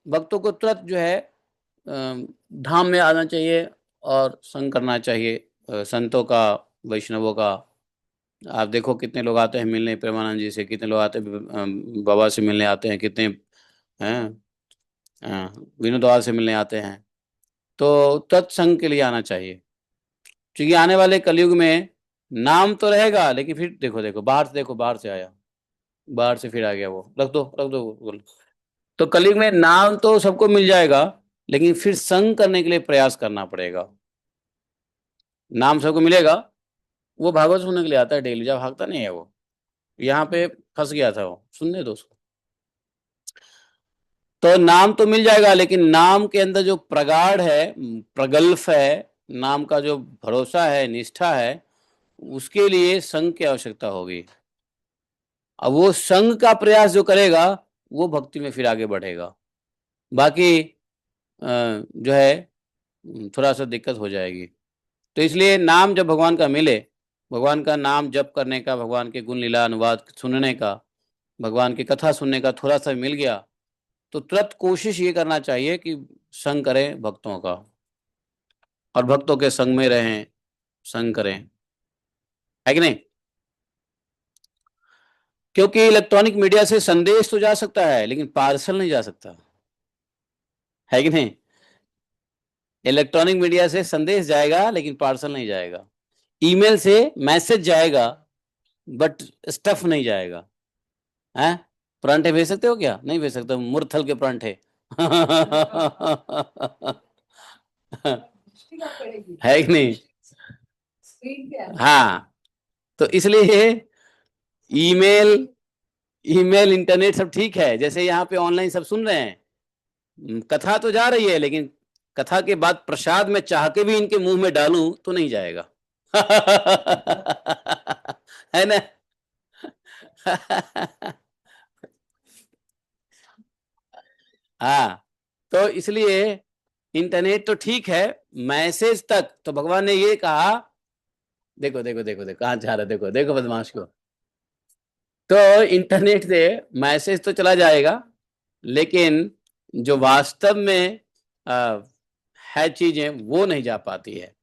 Speaker 1: भक्तों को तुरंत जो है धाम में आना चाहिए और संग करना चाहिए संतों का, वैष्णवों का। आप देखो कितने लोग आते हैं मिलने प्रेमानंद जी से, कितने लोग आते हैं बाबा से मिलने आते हैं, कितने हैं विनोदवाल से मिलने आते हैं। तो तत्संग के लिए आना चाहिए, क्योंकि आने वाले कलयुग में नाम तो रहेगा लेकिन फिर देखो देखो बाहर से, देखो बाहर से आया, बाहर से फिर आ गया, वो रख दो रख दो बोल। तो कलयुग में नाम तो सबको मिल जाएगा लेकिन फिर संग करने के लिए प्रयास करना पड़ेगा। नाम सबको मिलेगा, वो भागवत सुनने के लिए आता है डेली, जब भागता नहीं है वो। यहाँ पे फंस गया था वो, सुनने दो उसको। तो नाम तो मिल जाएगा लेकिन नाम के अंदर जो प्रगाढ़ है, प्रगल्भ है, नाम का जो भरोसा है, निष्ठा है, उसके लिए संघ की आवश्यकता होगी। अब वो संघ का प्रयास जो करेगा वो भक्ति में फिर आगे बढ़ेगा। बाकी जो है थोड़ा सा दिक्कत हो जाएगी। तो इसलिए नाम जब भगवान का मिले, भगवान का नाम जप करने का, भगवान के गुण लीला अनुवाद सुनने का, भगवान की कथा सुनने का थोड़ा सा मिल गया तो तुरंत कोशिश ये करना चाहिए कि संग करें भक्तों का और भक्तों के संग में रहें, संग करें, है कि नहीं। क्योंकि इलेक्ट्रॉनिक मीडिया से संदेश तो जा सकता है लेकिन पार्सल नहीं जा सकता, है कि नहीं। इलेक्ट्रॉनिक मीडिया से संदेश जाएगा लेकिन पार्सल नहीं जाएगा। ईमेल से मैसेज जाएगा बट स्टफ नहीं जाएगा। हैं, परांठे भेज सकते हो क्या? नहीं भेज सकते, मुरथल के परांठे है कि नहीं। हाँ, तो इसलिए ईमेल, ईमेल इंटरनेट सब ठीक है, जैसे यहाँ पे ऑनलाइन सब सुन रहे हैं, कथा तो जा रही है लेकिन कथा के बाद प्रसाद में चाह के भी इनके मुंह में डालूं तो नहीं जाएगा है ना हाँ, तो इसलिए इंटरनेट तो ठीक है, मैसेज तक तो भगवान ने ये कहा। देखो देखो देखो देखो कहाँ जा रहा है, देखो देखो बदमाश को। तो इंटरनेट से मैसेज तो चला जाएगा लेकिन जो वास्तव में आ, है चीजें वो नहीं जा पाती है।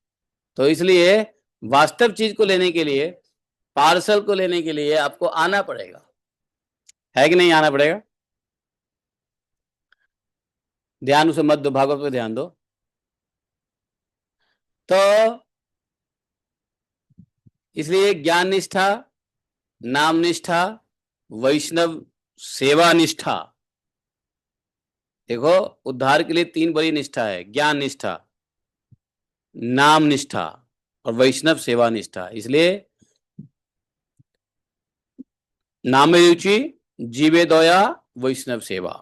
Speaker 1: तो इसलिए वास्तव चीज को लेने के लिए, पार्सल को लेने के लिए आपको आना पड़ेगा, है कि नहीं, आना पड़ेगा। ध्यान उसे मत दो, भागवत पे ध्यान दो। तो इसलिए ज्ञान निष्ठा, नाम निष्ठा, वैष्णव सेवा निष्ठा। देखो, उद्धार के लिए तीन बड़ी निष्ठा है: ज्ञान निष्ठा, नाम निष्ठा और वैष्णव सेवा निष्ठा। इसलिए नाम रुचि, जीवे दया, वैष्णव सेवा।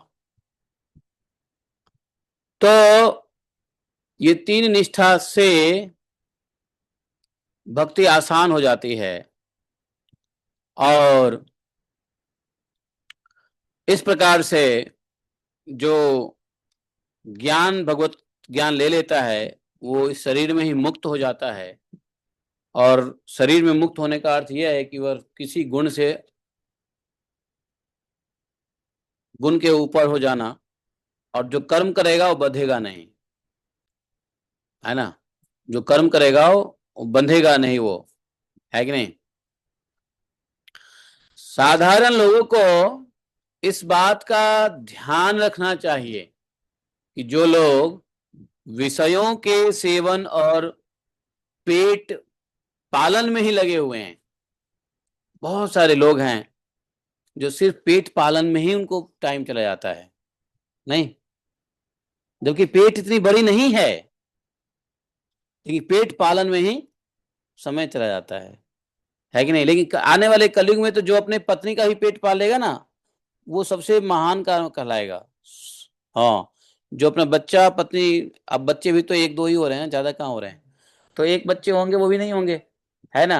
Speaker 1: तो ये तीन निष्ठा से भक्ति आसान हो जाती है। और इस प्रकार से जो ज्ञान, भगवत ज्ञान ले लेता है, वो इस शरीर में ही मुक्त हो जाता है। और शरीर में मुक्त होने का अर्थ यह है कि वह किसी गुण से, गुण के ऊपर हो जाना। और जो कर्म करेगा वो बंधेगा नहीं, है ना। जो कर्म करेगा वो बंधेगा नहीं, वो है कि नहीं। साधारण लोगों को इस बात का ध्यान रखना चाहिए कि जो लोग विषयों के सेवन और पेट पालन में ही लगे हुए हैं, बहुत सारे लोग हैं जो सिर्फ पेट पालन में ही उनको टाइम चला जाता है, नहीं, जबकि पेट इतनी बड़ी नहीं है, लेकिन पेट पालन में ही समय चला जाता है कि नहीं। लेकिन आने वाले कलयुग में तो जो अपने पत्नी का ही पेट पालेगा ना, वो सबसे महान कार्य कहलाएगा। हाँ, जो अपना बच्चा पत्नी, अब बच्चे भी तो एक दो ही हो रहे हैं, ज्यादा कहाँ हो रहे हैं। तो एक बच्चे होंगे वो भी नहीं होंगे, है ना।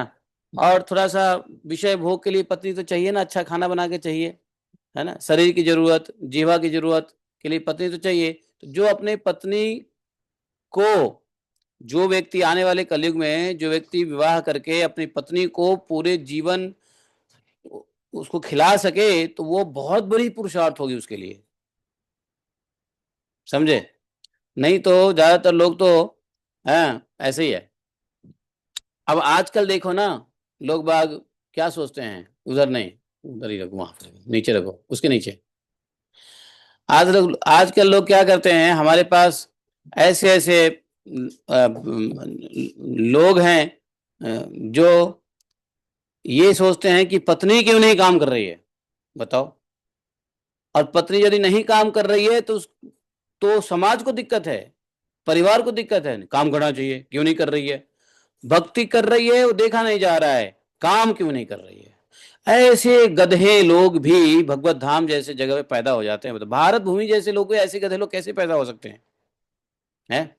Speaker 1: और थोड़ा सा विषय भोग के लिए पत्नी तो चाहिए ना, अच्छा खाना बना के चाहिए, है ना। शरीर की जरूरत, जीवा की जरूरत के लिए पत्नी तो चाहिए। तो जो अपने पत्नी को, जो व्यक्ति आने वाले कलयुग में, जो व्यक्ति विवाह करके अपनी पत्नी को पूरे जीवन उसको खिला सके, तो वो बहुत बड़ी पुरुषार्थ होगी उसके लिए, समझे। नहीं तो ज्यादातर लोग तो, हैं, ऐसे ही है। अब आजकल देखो ना, लोग बाग क्या सोचते हैं, उधर नहीं, उधर ही रखो, वहां पे नीचे रखो, उसके नीचे। आजकल लोग क्या करते हैं, हमारे पास ऐसे ऐसे लोग हैं जो ये सोचते हैं कि पत्नी क्यों नहीं काम कर रही है, बताओ। और पत्नी यदि नहीं काम कर रही है तो समाज को दिक्कत है, परिवार को दिक्कत है, काम करना चाहिए, क्यों नहीं कर रही है। भक्ति कर रही है, वो देखा नहीं जा रहा है, काम क्यों नहीं कर रही है। ऐसे गधे लोग भी भगवत धाम जैसे जगह पे पैदा हो जाते हैं। मतलब भारत भूमि जैसे लोग, ऐसे गधे लोग कैसे पैदा हो सकते हैं, हैं?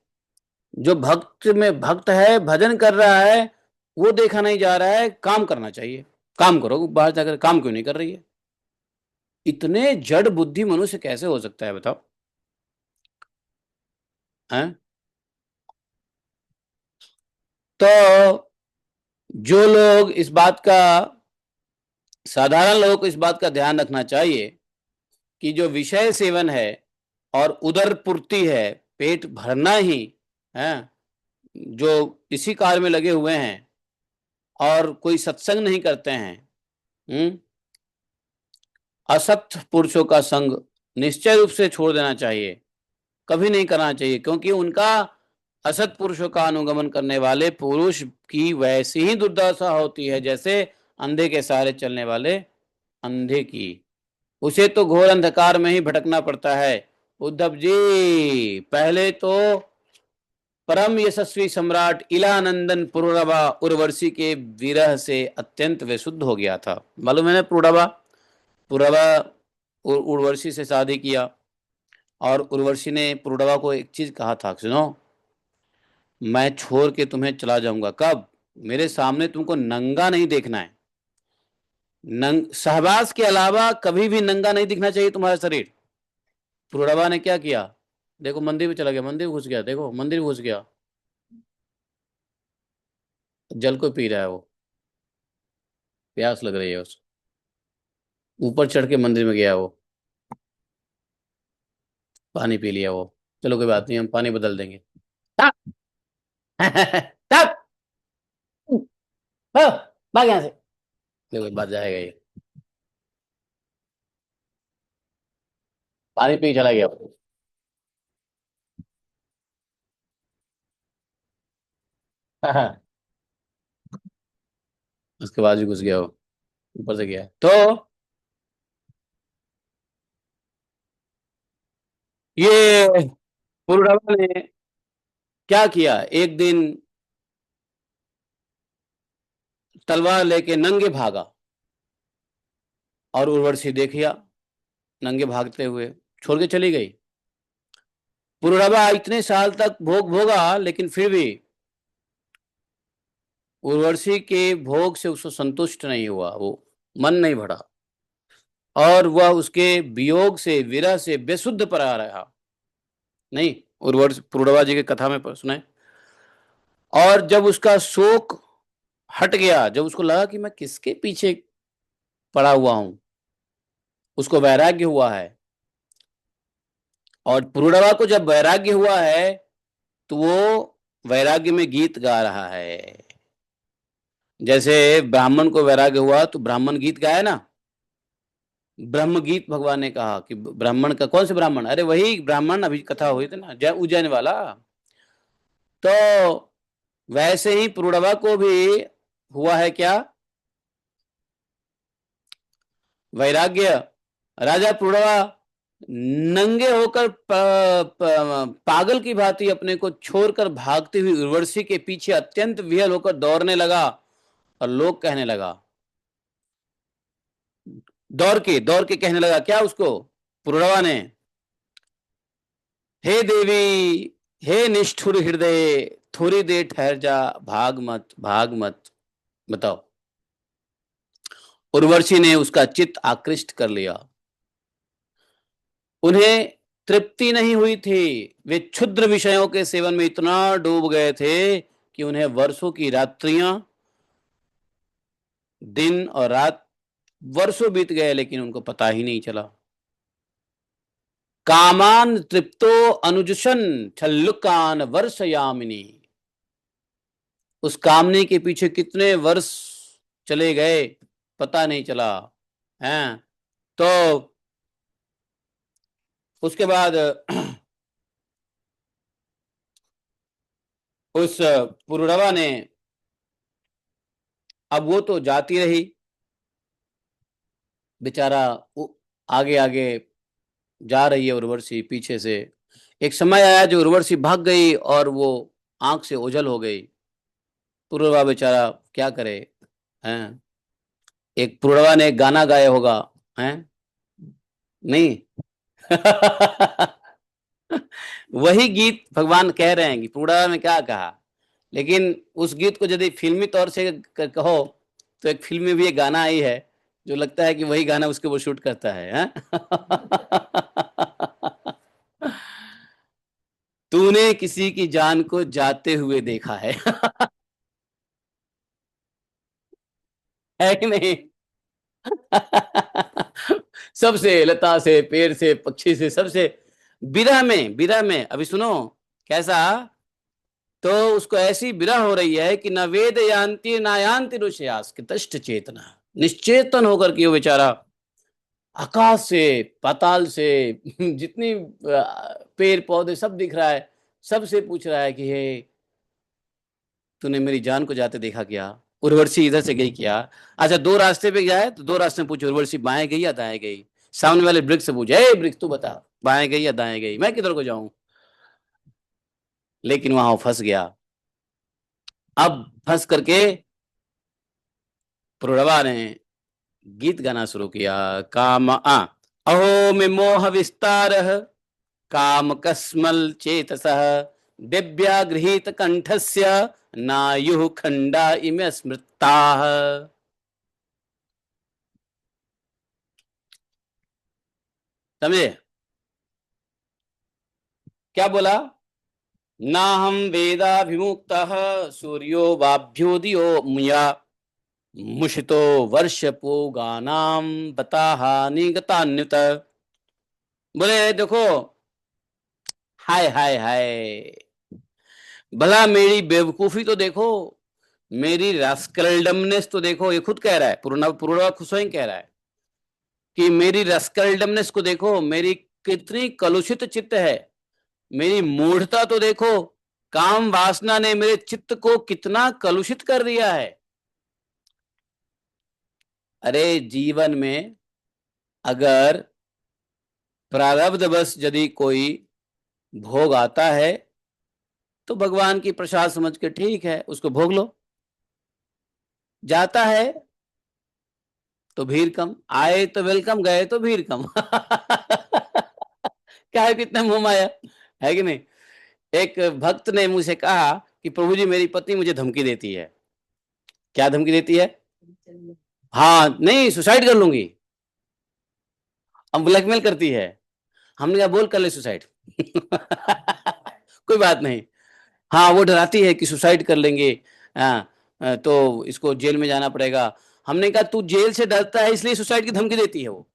Speaker 1: जो भक्त में भक्त है, भजन कर रहा है, वो देखा नहीं जा रहा है, काम करना चाहिए, काम करो, बाहर जाकर काम क्यों नहीं कर रही है। इतने जड़ बुद्धि मनुष्य कैसे हो सकता है, बताओ, हैं? तो जो लोग इस बात का, साधारण लोगों को इस बात का ध्यान रखना चाहिए कि जो विषय सेवन है और उदर पूर्ति है, पेट भरना ही है, जो इसी कार्य में लगे हुए हैं और कोई सत्संग नहीं करते हैं, असत पुरुषों का संग निश्चय रूप से छोड़ देना चाहिए, कभी नहीं करना चाहिए। क्योंकि उनका, असत पुरुषों का अनुगमन करने वाले पुरुष की वैसी ही दुर्दशा होती है जैसे अंधे के सहारे चलने वाले अंधे की। उसे तो घोर अंधकार में ही भटकना पड़ता है। उद्धव जी, पहले तो परम यशस्वी सम्राट इलानंदन पुरुरवा उर्वशी के विरह से अत्यंत विशुद्ध हो गया था, मालूम है ना। पुरुरवा, पुरुरवा उर्वशी से शादी किया, और उर्वशी ने पुरुरवा को एक चीज कहा था, सुनो, मैं छोड़ के तुम्हें चला जाऊंगा, कब, मेरे सामने तुमको नंगा नहीं देखना है। सहवास के अलावा कभी भी नंगा नहीं दिखना चाहिए तुम्हारा शरीर। पुरुरवा ने क्या किया, देखो मंदिर में चला गया, मंदिर में घुस गया, देखो मंदिर में घुस गया, जल को पी रहा है वो, प्यास लग रही है उसको, ऊपर चढ़ के मंदिर में गया वो, पानी पी लिया वो। चलो कोई बात नहीं, हम पानी बदल देंगे। तब तब हाँ, भाग यहाँ से, देखो बात जाएगा ये, पानी पी चला गया वो। उसके बाद भी घुस गया वो, ऊपर से गया तो। ये पुरुरवा ने क्या किया, एक दिन तलवार लेके नंगे भागा, और उर्वशी देखिया नंगे भागते हुए छोड़ के चली गई। पुरुरवा इतने साल तक भोग भोगा, लेकिन फिर भी उर्वशी के भोग से उसको संतुष्ट नहीं हुआ, वो मन नहीं भरा, और वह उसके वियोग से, विरह से बेसुध पड़ा रहा। नहीं, उर्वश पुरुरवा जी की कथा में सुने। और जब उसका शोक हट गया, जब उसको लगा कि मैं किसके पीछे पड़ा हुआ हूं, उसको वैराग्य हुआ है। और पुरुरवा को जब वैराग्य हुआ है, तो वो वैराग्य में गीत गा रहा है। जैसे ब्राह्मण को वैराग्य हुआ तो ब्राह्मण गीत गाया ना, ब्रह्म गीत। भगवान ने कहा कि ब्राह्मण का, कौन से ब्राह्मण, अरे वही ब्राह्मण अभी कथा हुई थी ना, जय उज्जैन वाला। तो वैसे ही पुरुरवा को भी हुआ है क्या, वैराग्य। राजा पुरुरवा नंगे होकर पागल की भांति अपने को छोड़कर भागती हुई उर्वशी के पीछे अत्यंत विहल होकर दौड़ने लगा। और लोग कहने लगा, दौड़ के कहने लगा क्या उसको, पुरुरवा ने, हे देवी, हे निष्ठुर हृदय, थोड़ी देर ठहर जा, भाग मत, भाग मत। बताओ, उर्वशी ने उसका चित्त आकृष्ट कर लिया। उन्हें तृप्ति नहीं हुई थी, वे क्षुद्र विषयों के सेवन में इतना डूब गए थे कि उन्हें वर्षों की रात्रियां, दिन और रात, वर्षों बीत गए, लेकिन उनको पता ही नहीं चला। कामान तृप्तो अनुजुशन छल्लुकान वर्षयामिनी। उस कामने के पीछे कितने वर्ष चले गए, पता नहीं चला है। तो उसके बाद उस पुरुरवा ने, अब वो तो जाती रही बेचारा, आगे आगे जा रही है उर्वशी पीछे से। एक समय आया जो उर्वशी भाग गई और वो आंख से ओझल हो गई। पुरुरवा बेचारा क्या करे हैं। एक पुरुरवा ने एक गाना गाया होगा, हैं, नहीं। वही गीत भगवान कह रहे हैं कि पुरुरवा में क्या कहा। लेकिन उस गीत को यदि फिल्मी तौर से कहो, तो एक फिल्म में भी एक गाना आई है, जो लगता है कि वही गाना उसके वो शूट करता है, हैं? तूने किसी की जान को जाते हुए देखा है। है कि नहीं? सबसे, लता से, पेड़ से, पक्षी से, सबसे विरह में अभी सुनो कैसा। तो उसको ऐसी विरह हो रही है कि न वेद यान्ति न यान्ति ऋषयास की तष्ट चेतना, निश्चेतन होकर के वो बेचारा आकाश से, पाताल से, जितनी पेड़ पौधे सब दिख रहा है, सबसे पूछ रहा है कि हे, तूने मेरी जान को जाते देखा क्या? उर्वशी इधर से गई क्या? अच्छा, दो रास्ते पे गया है तो दो रास्ते में पूछो, उर्वशी बाएं गई या दाएं गई? सामने वाले वृक्ष से पूछे, ए वृक्ष तू बता, बाएं गई या दाएं गई, मैं किधर को जाऊं? लेकिन वहां वो फंस गया। अब फंस करके प्रणवा ने गीत गाना शुरू किया। काम अहो में मोह विस्तार, काम कस्मल चेतसः, दिव्या गृहीत कंठस्य, नायुः खंडा इमे स्मृताः। समझे क्या बोला? ना हम वेदाभिमुक्तः, सूर्यो वाभ्योदयो मुया, मुषितो वर्षपोगानाम बताहानि गतान्युत। बोले देखो, हाय हाय हाय, भला मेरी बेवकूफी तो देखो, मेरी रास्कलडमनेस तो देखो। ये खुद कह रहा है, पूर्णवा खुद स्वयं कह रहा है कि मेरी रास्कलडमनेस को देखो, मेरी कितनी कलुषित चित्त है, मेरी मूढ़ता तो देखो, काम वासना ने मेरे चित्त को कितना कलुषित कर दिया है। अरे जीवन में अगर प्रारब्ध बस यदि कोई भोग आता है तो भगवान की प्रसाद समझ के ठीक है, उसको भोग लो। जाता है तो भीड़ कम, आए तो वेलकम, गए तो भीड़ कम। क्या है, कितना मुंह माया है कि नहीं। एक भक्त ने मुझसे कहा कि प्रभु जी मेरी पत्नी मुझे धमकी देती है। क्या धमकी देती है? हाँ, नहीं, सुसाइड कर लूंगी। अब ब्लैकमेल करती है। हमने कहा बोल कर ले सुसाइड। कोई बात नहीं। हाँ, वो डराती है कि सुसाइड कर लेंगे। हाँ, तो इसको जेल में जाना पड़ेगा। हमने कहा तू जेल से डरता है इसलिए सुसाइड की धमकी देती है वो।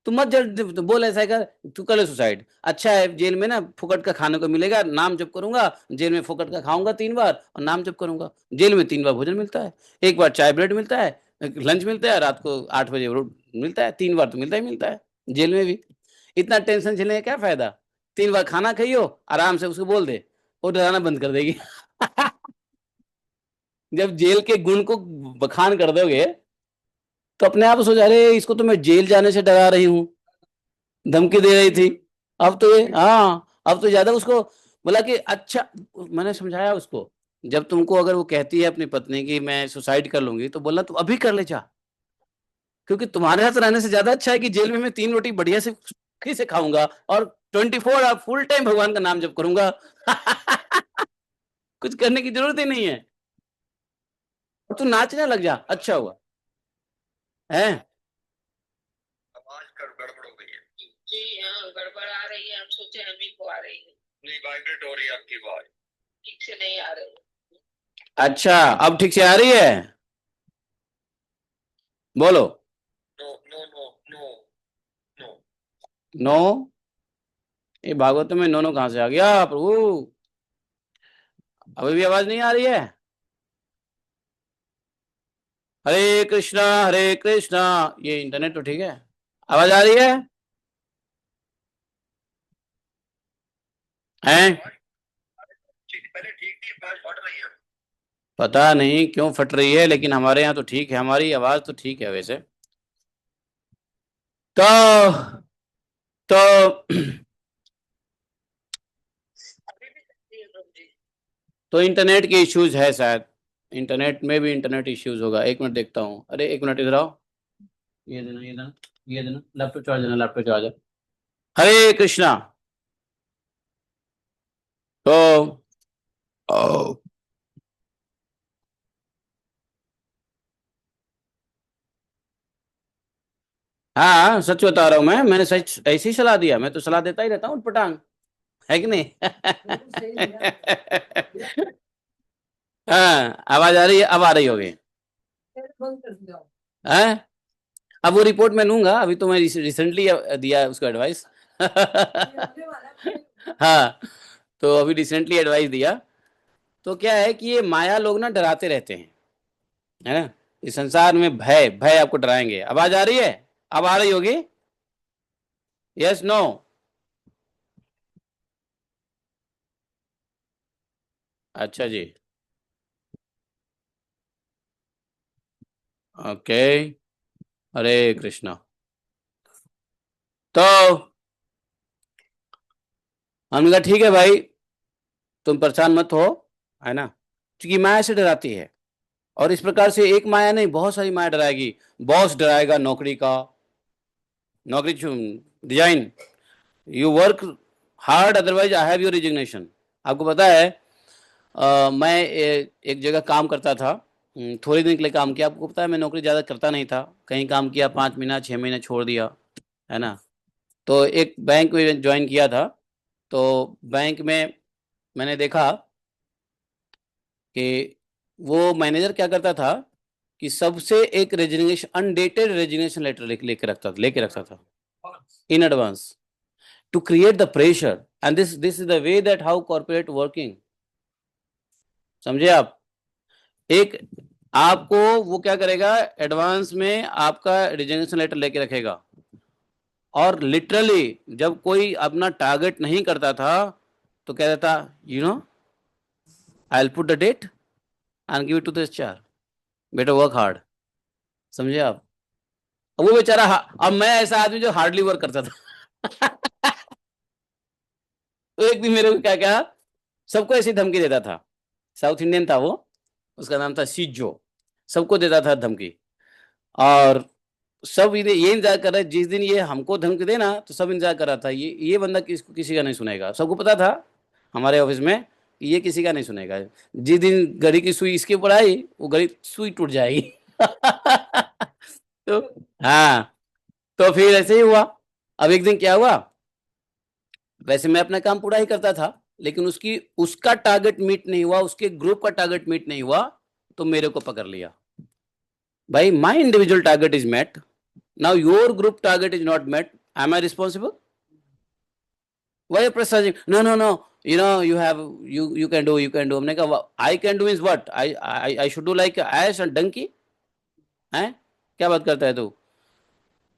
Speaker 1: तू मत जल, तो बोल ऐसा कर, तू कर ले सुसाइड। अच्छा है, जेल में ना फुकट का खाने को मिलेगा, नाम जप करूंगा। जेल में फुकट का खाऊंगा 3 बार और नाम जप करूंगा। जेल में 3 बार भोजन मिलता है। एक बार चाय ब्रेड मिलता है, लंच मिलता है, रात को 8 बजे मिलता है। 3 बार तो मिलता ही मिलता है जेल में भी। इतना टेंशन झेलने का क्या फायदा। 3 बार खाना खाइयो, आराम से उसको बोल दे, वो डराना बंद कर देगी। जब जेल के गुण को बखान कर दोगे तो अपने आप सोच, अरे इसको तो मैं जेल जाने से डरा रही हूँ, धमकी दे रही थी। अब तो ये, हाँ, अब तो ज्यादा उसको बोला कि अच्छा। मैंने समझाया उसको, जब तुमको अगर वो कहती है अपनी पत्नी की मैं सुसाइड कर लूंगी, तो बोलना तू अभी कर ले जा। क्योंकि तुम्हारे साथ रहने से ज्यादा अच्छा है कि जेल में मैं 3 रोटी बढ़िया से सुखी से खाऊंगा और 24 आवर फुल टाइम भगवान का नाम जप करूंगा। कुछ करने की जरूरत ही नहीं है। और तू नाचने लग जा, अच्छा हुआ है।
Speaker 2: आवाज कर गड़बड़ हो गई है जी। हाँ, गड़बड़ आ रही है, हम सोचे हम ही को आ रही है। नहीं, वाइब्रेट हो रही है आपकी आवाज, ठीक से नहीं आ रही।
Speaker 1: अच्छा, अब ठीक से आ रही है? बोलो।
Speaker 2: No no no no no.
Speaker 1: No? ये भागवत में नो नो कहां से आ गया प्रभु? अभी भी आवाज नहीं आ रही है? हरे कृष्णा हरे कृष्णा। ये इंटरनेट तो ठीक है, आवाज आ रही है? हैं?
Speaker 2: पहले ठीक थी, आवाज फट रही है।
Speaker 1: पता नहीं क्यों फट रही है, लेकिन हमारे यहाँ तो ठीक है, हमारी आवाज तो ठीक है वैसे। तो तो
Speaker 2: अभी भी सकती है प्रभु जी।
Speaker 1: तो इंटरनेट के इश्यूज है शायद। इंटरनेट में भी इंटरनेट इश्यूज होगा, 1 मिनट देखता हूँ। अरे 1 मिनट इधर आओ। ये देना, ये देना, ये देना, लैपटॉप चार्ज देना, लैपटॉप चार्जर। हरे कृष्णा। तो ओ, हाँ, सच बता रहा हूँ मैंने सच ऐसे ही सलाह दिया, मैं तो सलाह देता ही रहता हूँ पटांग, है कि नहीं। हाँ, आवाज आ रही है, अब आ रही होगी। हैं? अब वो रिपोर्ट मैं लूंगा, अभी तो मैं रिसेंटली दिया है उसको एडवाइस। हाँ, तो अभी रिसेंटली एडवाइस दिया। तो क्या है कि ये माया लोग ना डराते रहते हैं, है ना। इस संसार में भय भय आपको डराएंगे। आवाज आ रही है? अब आ रही होगी। Yes, no? अच्छा जी। ओके। हरे कृष्णा। तो हमने कहा ठीक है भाई, तुम परेशान मत हो, है ना। क्योंकि माया से डराती है, और इस प्रकार से एक माया नहीं, बहुत सारी माया डराएगी। बॉस डराएगा नौकरी का, नौकरी resign, you work hard otherwise I have your resignation. आपको पता है, मैं एक जगह काम करता था। थोड़े दिन के लिए काम किया। आपको पता है मैं नौकरी ज़्यादा करता नहीं था, कहीं काम किया 5 महीना 6 महीने छोड़ दिया, है ना। तो एक बैंक में ज्वाइन किया था। तो बैंक में मैंने देखा कि वो मैनेजर क्या करता था कि सबसे एक रेजिग्नेशन, अनडेटेड रेजिग्नेशन लेटर लेके रखता था in advance, to create the pressure. And this is the way that how corporate working. समझे आप? एक आपको वो क्या करेगा, एडवांस में आपका रेजिग्नेशन लेटर लेके रखेगा, और लिटरली जब कोई अपना टारगेट नहीं करता था तो कह देता, you know, I will put the date and give it to the HR, better work hard. समझे आप? अब वो बेचारा अब मैं ऐसा आदमी जो हार्डली वर्क करता था। तो एक दिन मेरे को क्या कहा, सबको ऐसी धमकी देता था, साउथ इंडियन था वो, उसका नाम था शिजो, सबको देता था धमकी। और सब ये इंतजार कर रहे, जिस दिन ये हमको धमकी देना तो सब इंतजार कर रहा था, ये बंदा किसी का नहीं सुनेगा, सबको पता था हमारे ऑफिस में कि ये किसी का नहीं सुनेगा। जिस दिन घड़ी की सुई इसके ऊपर आई, वो घड़ी सुई टूट जाएगी। तो हाँ, तो फिर ऐसे ही हुआ। अब एक दिन क्या हुआ, वैसे मैं अपना काम पूरा ही करता था, लेकिन उसका टारगेट मीट नहीं हुआ, उसके ग्रुप का टारगेट मीट नहीं हुआ, तो मेरे को पकड़ लिया। भाई my individual target is met, now your group target is not met, am I responsible? Why are pressing? No, no, no. You can do. हमने कहा I can do is what? I should do like ass and donkey? हैं? क्या बात करता है तू?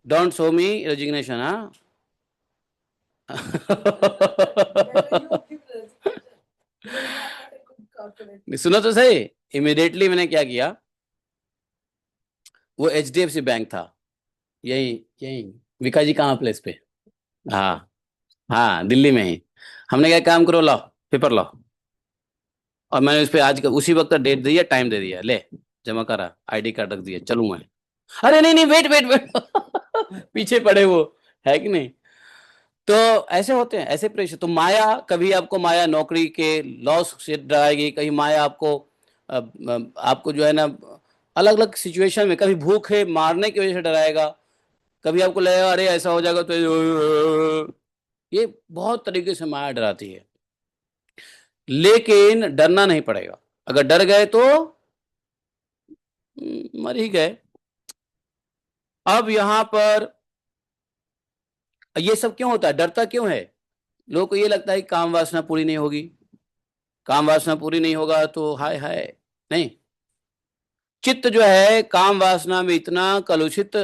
Speaker 1: Don't show me resignation, हाँ? सुनो तो सही। इमिडिएटली मैंने क्या किया, वो HDFC बैंक था, यही यही विकाजी कहाँ प्लेस पे। हाँ, हाँ दिल्ली में ही। हमने क्या, काम करो, लाओ पेपर लाओ। और मैंने उस पे आज उसी वक्त डेट दी है, टाइम दे दिया, ले जमा करा, ID कार्ड रख दिया, चलूँ मैं। अरे नहीं नहीं, वेट वेट वेट। पीछे पड़े वो, है कि नहीं? तो ऐसे होते हैं, ऐसे प्रेशर। तो माया, कभी आपको माया नौकरी के लॉस से डराएगी, कहीं माया आपको जो है ना अलग अलग सिचुएशन में, कभी भूखे मारने की वजह से डराएगा, कभी आपको लगेगा अरे ऐसा हो जाएगा तो ये बहुत तरीके से माया डराती है। लेकिन डरना नहीं पड़ेगा, अगर डर गए तो मर ही गए। अब यहां पर ये सब क्यों होता है, डरता क्यों है? लोगों को ये लगता है कि काम वासना पूरी नहीं होगी, काम वासना पूरी नहीं होगा तो हाय हाय। नहीं, चित्त जो है काम वासना में इतना कलुषित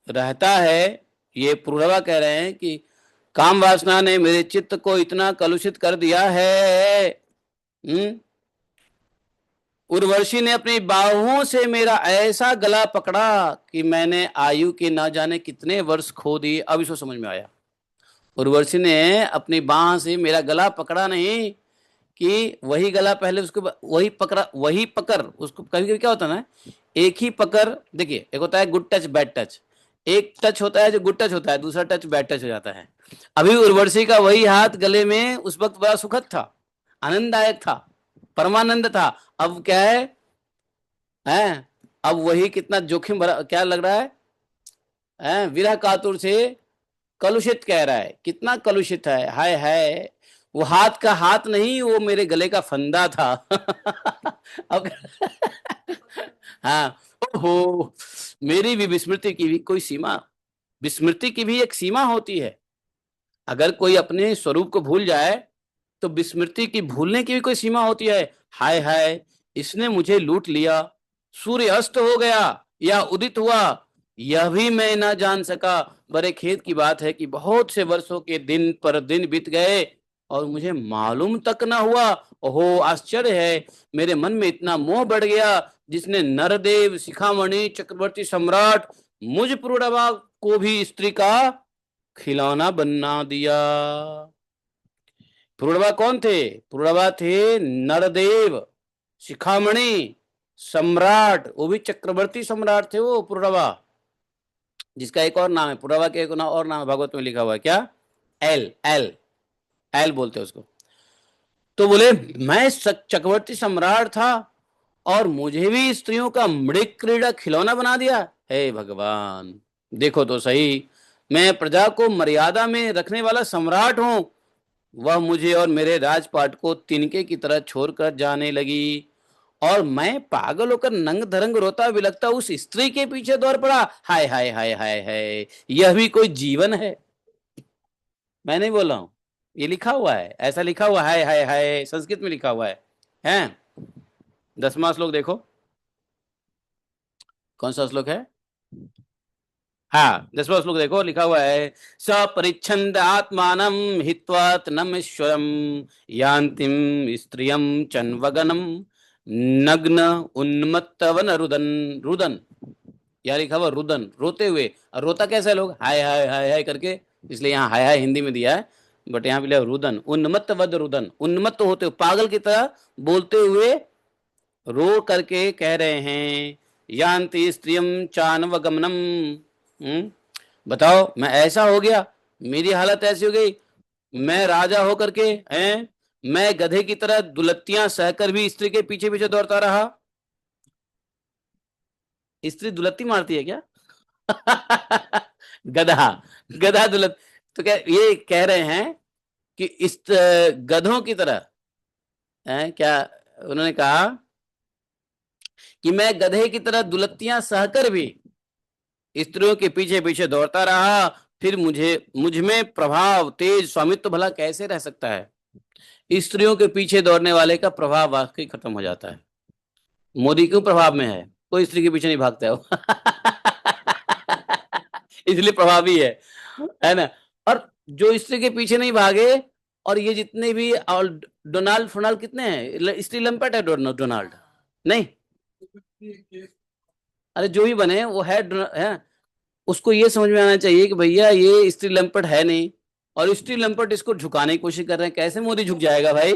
Speaker 1: रहता है, ये पूर्वा कह रहे हैं कि काम वासना ने मेरे चित्त को इतना कलुषित कर दिया है। उर्वशी ने अपनी बाहों से मेरा ऐसा गला पकड़ा कि मैंने आयु के ना जाने कितने वर्ष खो दिए। अब इसको समझ में आया, उर्वशी ने अपनी बाह से मेरा गला पकड़ा नहीं, कि वही गला पहले उसको वही पकड़ा, वही पकड़ उसको। कभी कभी क्या होता है ना, एक ही पकड़, देखिए एक होता है गुड टच बैड टच, एक टच होता है जो गुड टच होता है, दूसरा टच बैड टच हो जाता है। अभी उर्वशी का वही हाथ गले में उस वक्त बड़ा सुखद था, आनंददायक था, परमानंद था। अब क्या है? अब वही कितना जोखिम भरा क्या लग रहा है? विरह कातुर से कलुषित कह रहा है, कितना कलुषित है, हाय हाय। वो हाथ का हाथ नहीं, वो मेरे गले का फंदा था। अब हाँ, ओहो, मेरी भी विस्मृति की भी कोई सीमा, विस्मृति की भी एक सीमा होती है। अगर कोई अपने स्वरूप को भूल जाए तो विस्मृति की भूलने की भी कोई सीमा होती है। हाय हाय, इसने मुझे लूट लिया, सूर्य अस्त हो गया या उदित हुआ, यह भी मैं ना जान सका। बड़े खेद की बात है कि बहुत से वर्षों के दिन पर दिन बीत गए और मुझे मालूम तक ना हुआ। ओहो, आश्चर्य है, मेरे मन में इतना मोह बढ़ गया, जिसने नरदेव, शिखामणि, चक्रवर्ती सम्राट, मुझ पुरुरवा को भी स्त्री का खिलौना बना दिया। पुरुरवा कौन थे? पुरुरवा थे नरदेव, शिखामणि, सम्राट, वो भी चक्रवर्ती सम्राट थे वो पुरुरवा, जिसका एक और नाम है, पुरुरवा के एक और नाम है, भागवत में लिखा हुआ है, क्या? एल एल, एल बोलते हैं उसको। तो बोले मैं चक्रवर्ती सम्राट था और मुझे भी स्त्रियों का मृग क्रीड़ा खिलौना बना दिया। हे भगवान, देखो तो सही, मैं प्रजा को मर्यादा में रखने वाला सम्राट हूं, वह मुझे और मेरे राजपाट को तिनके की तरह छोड़कर जाने लगी, और मैं पागल होकर नंग धरंग रोता बिलखता उस स्त्री के पीछे दौड़ पड़ा। हाय हाय हाय हाय हाय, यह भी कोई जीवन है? मैं नहीं बोल रहा हूं, ये लिखा हुआ है, ऐसा लिखा हुआ है, हाय हाय हाय, संस्कृत में लिखा हुआ है। हैं? 10वां श्लोक देखो, कौन सा श्लोक है? हाँ, 10वां श्लोक देखो, लिखा हुआ है, सपरिच्छन्द आत्मानं हित्वा तनमेश्वरम यान्तिम स्त्रियम चन्वगनम नग्न उन्मत्तवन रुदन। रुदन, यहाँ लिखा हुआ रुदन, रोते हुए। और रोता कैसे लोग? हाय हाय हाय हाय करके, इसलिए यहाँ हाय हाय हिंदी में दिया है। बट यहाँ पे लिया रुदन, उन्मत्त वद रुदन, उन्मत्त होते हुए, पागल की तरह बोलते हुए रो करके कह रहे हैं, यान्ति स्त्रियम चानवगमनम। बताओ मैं ऐसा हो गया, मेरी हालत ऐसी हो गई, मैं राजा होकर के हैं, मैं गधे की तरह दुलत्तियां सहकर भी स्त्री के पीछे पीछे दौड़ता रहा। स्त्री दुलत्ती मारती है क्या? गधा, गधा दुलत, तो क्या ये कह रहे हैं कि इस गधों की तरह है क्या? उन्होंने कहा कि मैं गधे की तरह दुलत्तियां सहकर भी स्त्रियों के पीछे पीछे दौड़ता रहा, फिर मुझ में प्रभाव तेज स्वामित्व भला कैसे रह सकता है? स्त्रियों के पीछे दौड़ने वाले का प्रभाव वाकई खत्म हो जाता है। मोदी क्यों प्रभाव में है? कोई स्त्री के पीछे नहीं भागता है वो। इसलिए प्रभावी है ना? और जो स्त्री के पीछे नहीं भागे, और ये जितने भी, और डोनाल्ड फोनाल्ड कितने हैं, स्त्री लंपट है डोनाल्ड नहीं, अरे जो भी बने वो है। उसको ये समझ में आना चाहिए कि भैया ये स्त्री लंपट है नहीं, और स्त्री लंपट इसको झुकाने की कोशिश कर रहे हैं। कैसे मोदी झुक जाएगा भाई?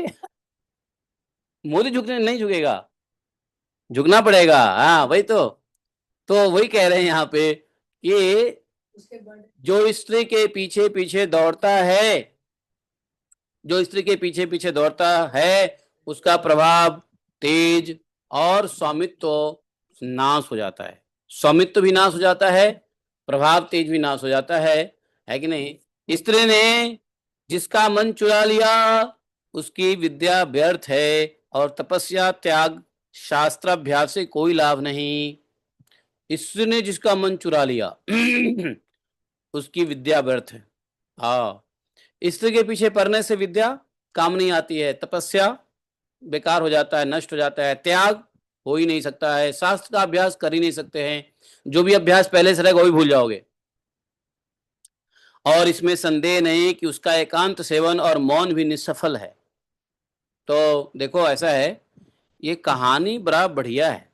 Speaker 1: मोदी झुकने नहीं झुकेगा, झुकना पड़ेगा। हाँ वही तो वही कह रहे हैं यहाँ पे कि जो स्त्री के पीछे पीछे दौड़ता है, जो स्त्री के पीछे पीछे दौड़ता है, उसका प्रभाव तेज और स्वामित्व नाश हो जाता है। स्वामित्व भी नाश हो जाता है, प्रभाव तेज भी नाश हो जाता है कि नहीं? स्त्री ने जिसका मन चुरा लिया, उसकी विद्या व्यर्थ है, और तपस्या त्याग शास्त्राभ्यास से कोई लाभ नहीं। स्त्री ने जिसका मन चुरा लिया उसकी विद्या व्यर्थ है। हाँ, स्त्री के पीछे पड़ने से विद्या काम नहीं आती है, तपस्या बेकार हो जाता है, नष्ट हो जाता है, त्याग हो ही नहीं सकता है, शास्त्र का अभ्यास कर ही नहीं सकते हैं, जो भी अभ्यास पहले से रहेगा वही भूल जाओगे। और इसमें संदेह नहीं कि उसका एकांत सेवन और मौन भी निष्सफल है। तो देखो ऐसा है, ये कहानी बड़ा बढ़िया है,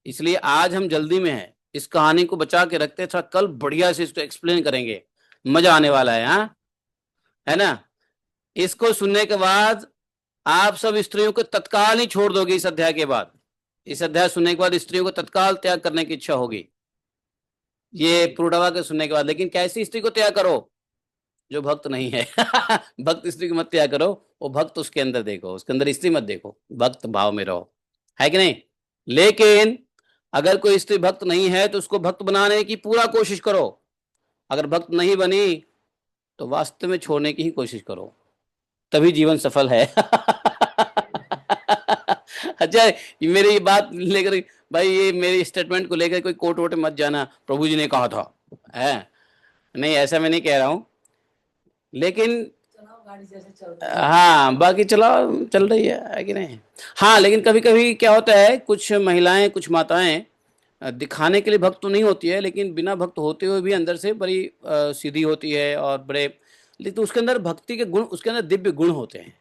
Speaker 1: इसलिए आज हम जल्दी में हैं, इस कहानी को बचा के रखते, थोड़ा कल बढ़िया से इसको एक्सप्लेन करेंगे, मजा आने वाला है। हाँ, है ना? इसको सुनने के बाद आप सब स्त्रियों को तत्काल ही छोड़ दोगे। इस अध्याय के बाद, इस अध्याय सुनने के बाद स्त्रियों को तत्काल त्याग करने की इच्छा होगी, ये प्रोढ़वा के सुनने के बाद। लेकिन कैसी स्त्री को त्याग करो? जो भक्त नहीं है। भक्त स्त्री को मत त्याग करो, वो भक्त उसके अंदर देखो, उसके अंदर स्त्री मत देखो, भक्त भाव में रहो, है कि नहीं? लेकिन अगर कोई स्त्री भक्त नहीं है तो उसको भक्त बनाने की पूरा कोशिश करो। अगर भक्त नहीं बनी तो वास्तव में छोड़ने की ही कोशिश करो, तभी जीवन सफल है। अच्छा, ये मेरी बात लेकर, भाई ये मेरी स्टेटमेंट को लेकर कोई कोर्ट वोट मत जाना, प्रभु जी ने कहा था, है नहीं, ऐसा मैं नहीं कह रहा हूं। लेकिन हाँ, बाकी चलाओ, चल रही है कि नहीं? हाँ, लेकिन कभी कभी क्या होता है, कुछ महिलाएं, कुछ माताएं दिखाने के लिए भक्त तो नहीं होती है, लेकिन बिना भक्त होते हुए भी अंदर से बड़ी सीधी होती है, और बड़े, लेकिन तो उसके अंदर भक्ति के गुण, उसके अंदर दिव्य गुण होते हैं।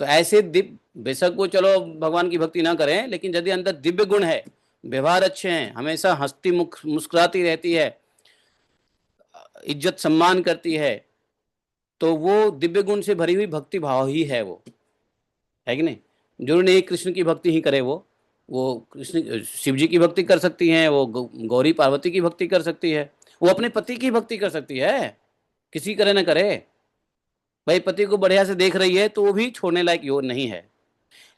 Speaker 1: तो ऐसे दिव्य, बेशक वो चलो भगवान की भक्ति ना करें, लेकिन यदि अंदर दिव्य गुण है, व्यवहार अच्छे हैं, हमेशा हंसती मुस्कुराती रहती है, इज्जत सम्मान करती है, तो वो दिव्य गुण से भरी हुई भक्ति भाव ही है वो, है कि नहीं? जरूर नहीं कृष्ण की भक्ति ही करे वो कृष्ण शिव जी की भक्ति कर सकती हैं, वो गौरी पार्वती की भक्ति कर सकती है, वो अपने पति की भक्ति कर सकती है, किसी करे ना करे। भाई पति को बढ़िया से देख रही है तो वो भी छोड़ने लायक योग नहीं है।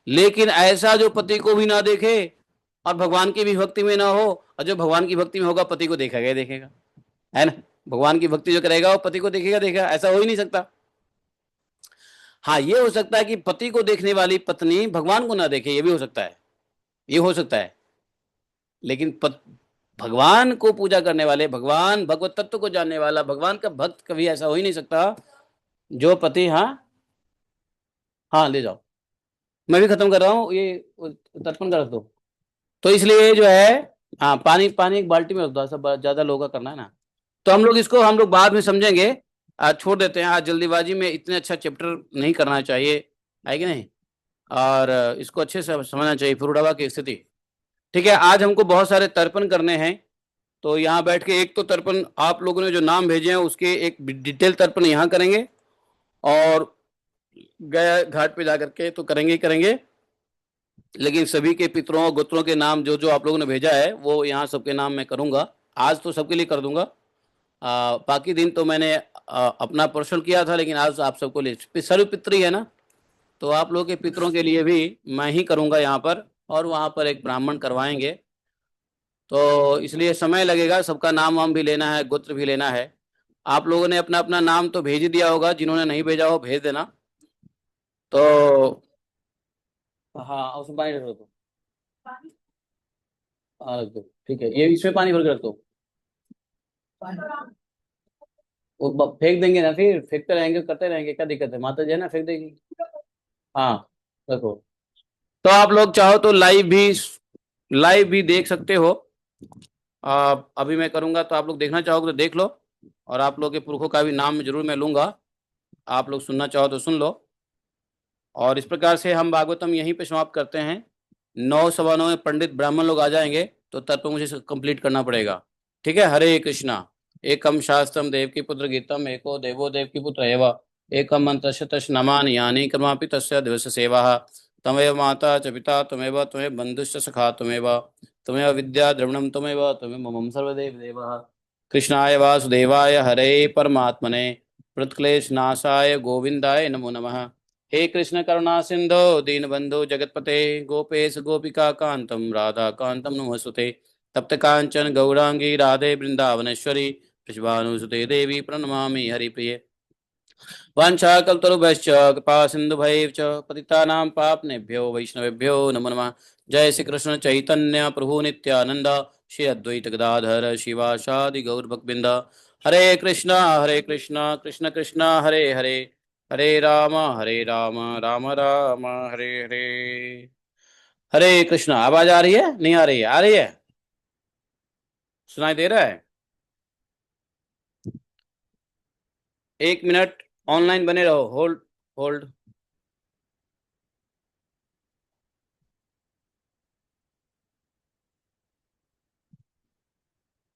Speaker 1: लेकिन ऐसा जो पति को भी ना देखे और भगवान की भी भक्ति में ना हो, और जो भगवान की भक्ति में होगा पति को देखेगा ही देखेगा, है ना? भगवान की भक्ति जो करेगा वो पति को देखेगा देखेगा, ऐसा हो ही नहीं सकता। हाँ, ये हो सकता है कि पति को देखने वाली पत्नी भगवान को ना देखे, ये भी हो सकता है, ये हो सकता है। लेकिन भगवान को पूजा करने वाले, भगवान भगवत तत्व को जानने वाला भगवान का भक्त कभी ऐसा हो ही नहीं सकता जो पति, हाँ हाँ ले जाओ, मैं भी खत्म कर रहा हूँ, ये तर्पण का रख दो। तो इसलिए जो है, हाँ, पानी पानी एक बाल्टी में रख दो, सब ज्यादा लोगों का करना है ना। तो हम लोग बाद में समझेंगे, आज छोड़ देते हैं, आज जल्दीबाजी में इतने अच्छा चैप्टर नहीं करना चाहिए, है कि नहीं? और इसको अच्छे से समझना चाहिए, फुरुडावा की स्थिति। ठीक है, आज हमको बहुत सारे तर्पण करने हैं, तो यहाँ बैठ के एक तो तर्पण आप लोगों ने जो नाम भेजे हैं उसके एक डिटेल तर्पण यहाँ करेंगे, और गया घाट पे जा करके तो करेंगे ही करेंगे, लेकिन सभी के पितरों और गोत्रों के नाम जो जो आप लोगों ने भेजा है वो यहाँ सबके नाम मैं करूंगा। आज तो सबके लिए कर दूंगा। बाकी दिन तो मैंने अपना पर्सनल किया था, लेकिन आज आप सबको लिए सर्व पितरी है ना, तो आप लोगों के पितरों के लिए भी मैं ही करूंगा यहाँ पर, और वहाँ पर एक ब्राह्मण करवाएंगे। तो इसलिए समय लगेगा, सबका नाम वाम भी लेना है, गोत्र भी लेना है। आप लोगों ने अपना अपना नाम तो भेज ही दिया होगा, जिन्होंने नहीं भेजा हो भेज देना। तो हाँ, उसमें पानी रख दो। हाँ रख दो, ठीक है, ये इसमें पानी भर के रख दो। वो फेंक देंगे ना, फिर फेंकते रहेंगे करते रहेंगे, क्या दिक्कत है, माता जी है ना, फेंक देगी। हाँ रखो। तो आप लोग चाहो तो लाइव भी देख सकते हो। अभी मैं करूंगा, तो आप लोग देखना चाहोगे तो देख लो। और आप लोग के पुरखों का भी नाम जरूर मैं लूंगा, आप लोग सुनना चाहो तो सुन लो। और इस प्रकार से हम भागवतम यहीं पे समाप्त करते हैं। 9 सवा 9 में पंडित ब्राह्मण लोग आ जाएंगे, तो तब तक मुझे कंप्लीट करना पड़ेगा। ठीक है, हरे कृष्णा। एकम शास्त्रम देव की पुत्र गीतम, एको देवो देव की पुत्र एव, एकम अंतस्य तस् नमानि यानि कर्मापि तस्य दिवस सेवा। तमेव माता च पिता तमेव, तमेव बंधुश्च सखा तमेव, तमेव विद्या द्रविणम तमेव, तमेव मम सर्वदेव देवः। कृष्णाय वासुदेवाय हरे परमात्मने प्रणतक्लेश नाशाय गोविंदाय नमो नमः। हे कृष्ण करुणा सिंधो दीनबंधो जगतपते गोपेश गोपिका कांतम राधा कांतम नमस्ते। तप्त कांचन गौरांगी राधे वृंदावनेश्वरी वृषभानुसुते देवी प्रणमामि हरिप्रिये। वाञ्छाकल्पतरुभ्यश्च कृपा सिन्धुभैः च पतितानां पावनेभ्यो वैष्णवेभ्यो नमो नमः। जय श्री कृष्ण चैतन्य प्रभु नित्यानंद, श्री अद्वैत गदाधर शिवासादि गौरभक्तबिंद। हरे कृष्णा कृष्ण कृष्ण हरे हरे, हरे राम राम राम हरे हरे। हरे कृष्णा। आवाज आ रही है, नहीं आ रही है, आ रही है, सुनाई दे रहा है? 1 मिनट ऑनलाइन बने रहो, होल्ड होल्ड।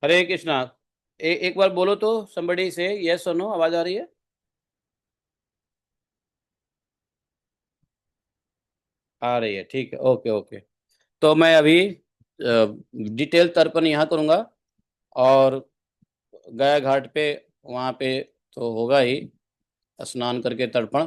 Speaker 1: हरे कृष्णा। एक बार बोलो तो, somebody से यस और नो, आवाज आ रही है? आ रही है, ठीक है, ओके ओके। तो मैं अभी डिटेल तर्पण यहाँ करूँगा, और गया घाट पे, वहाँ पे तो होगा ही स्नान करके तर्पण।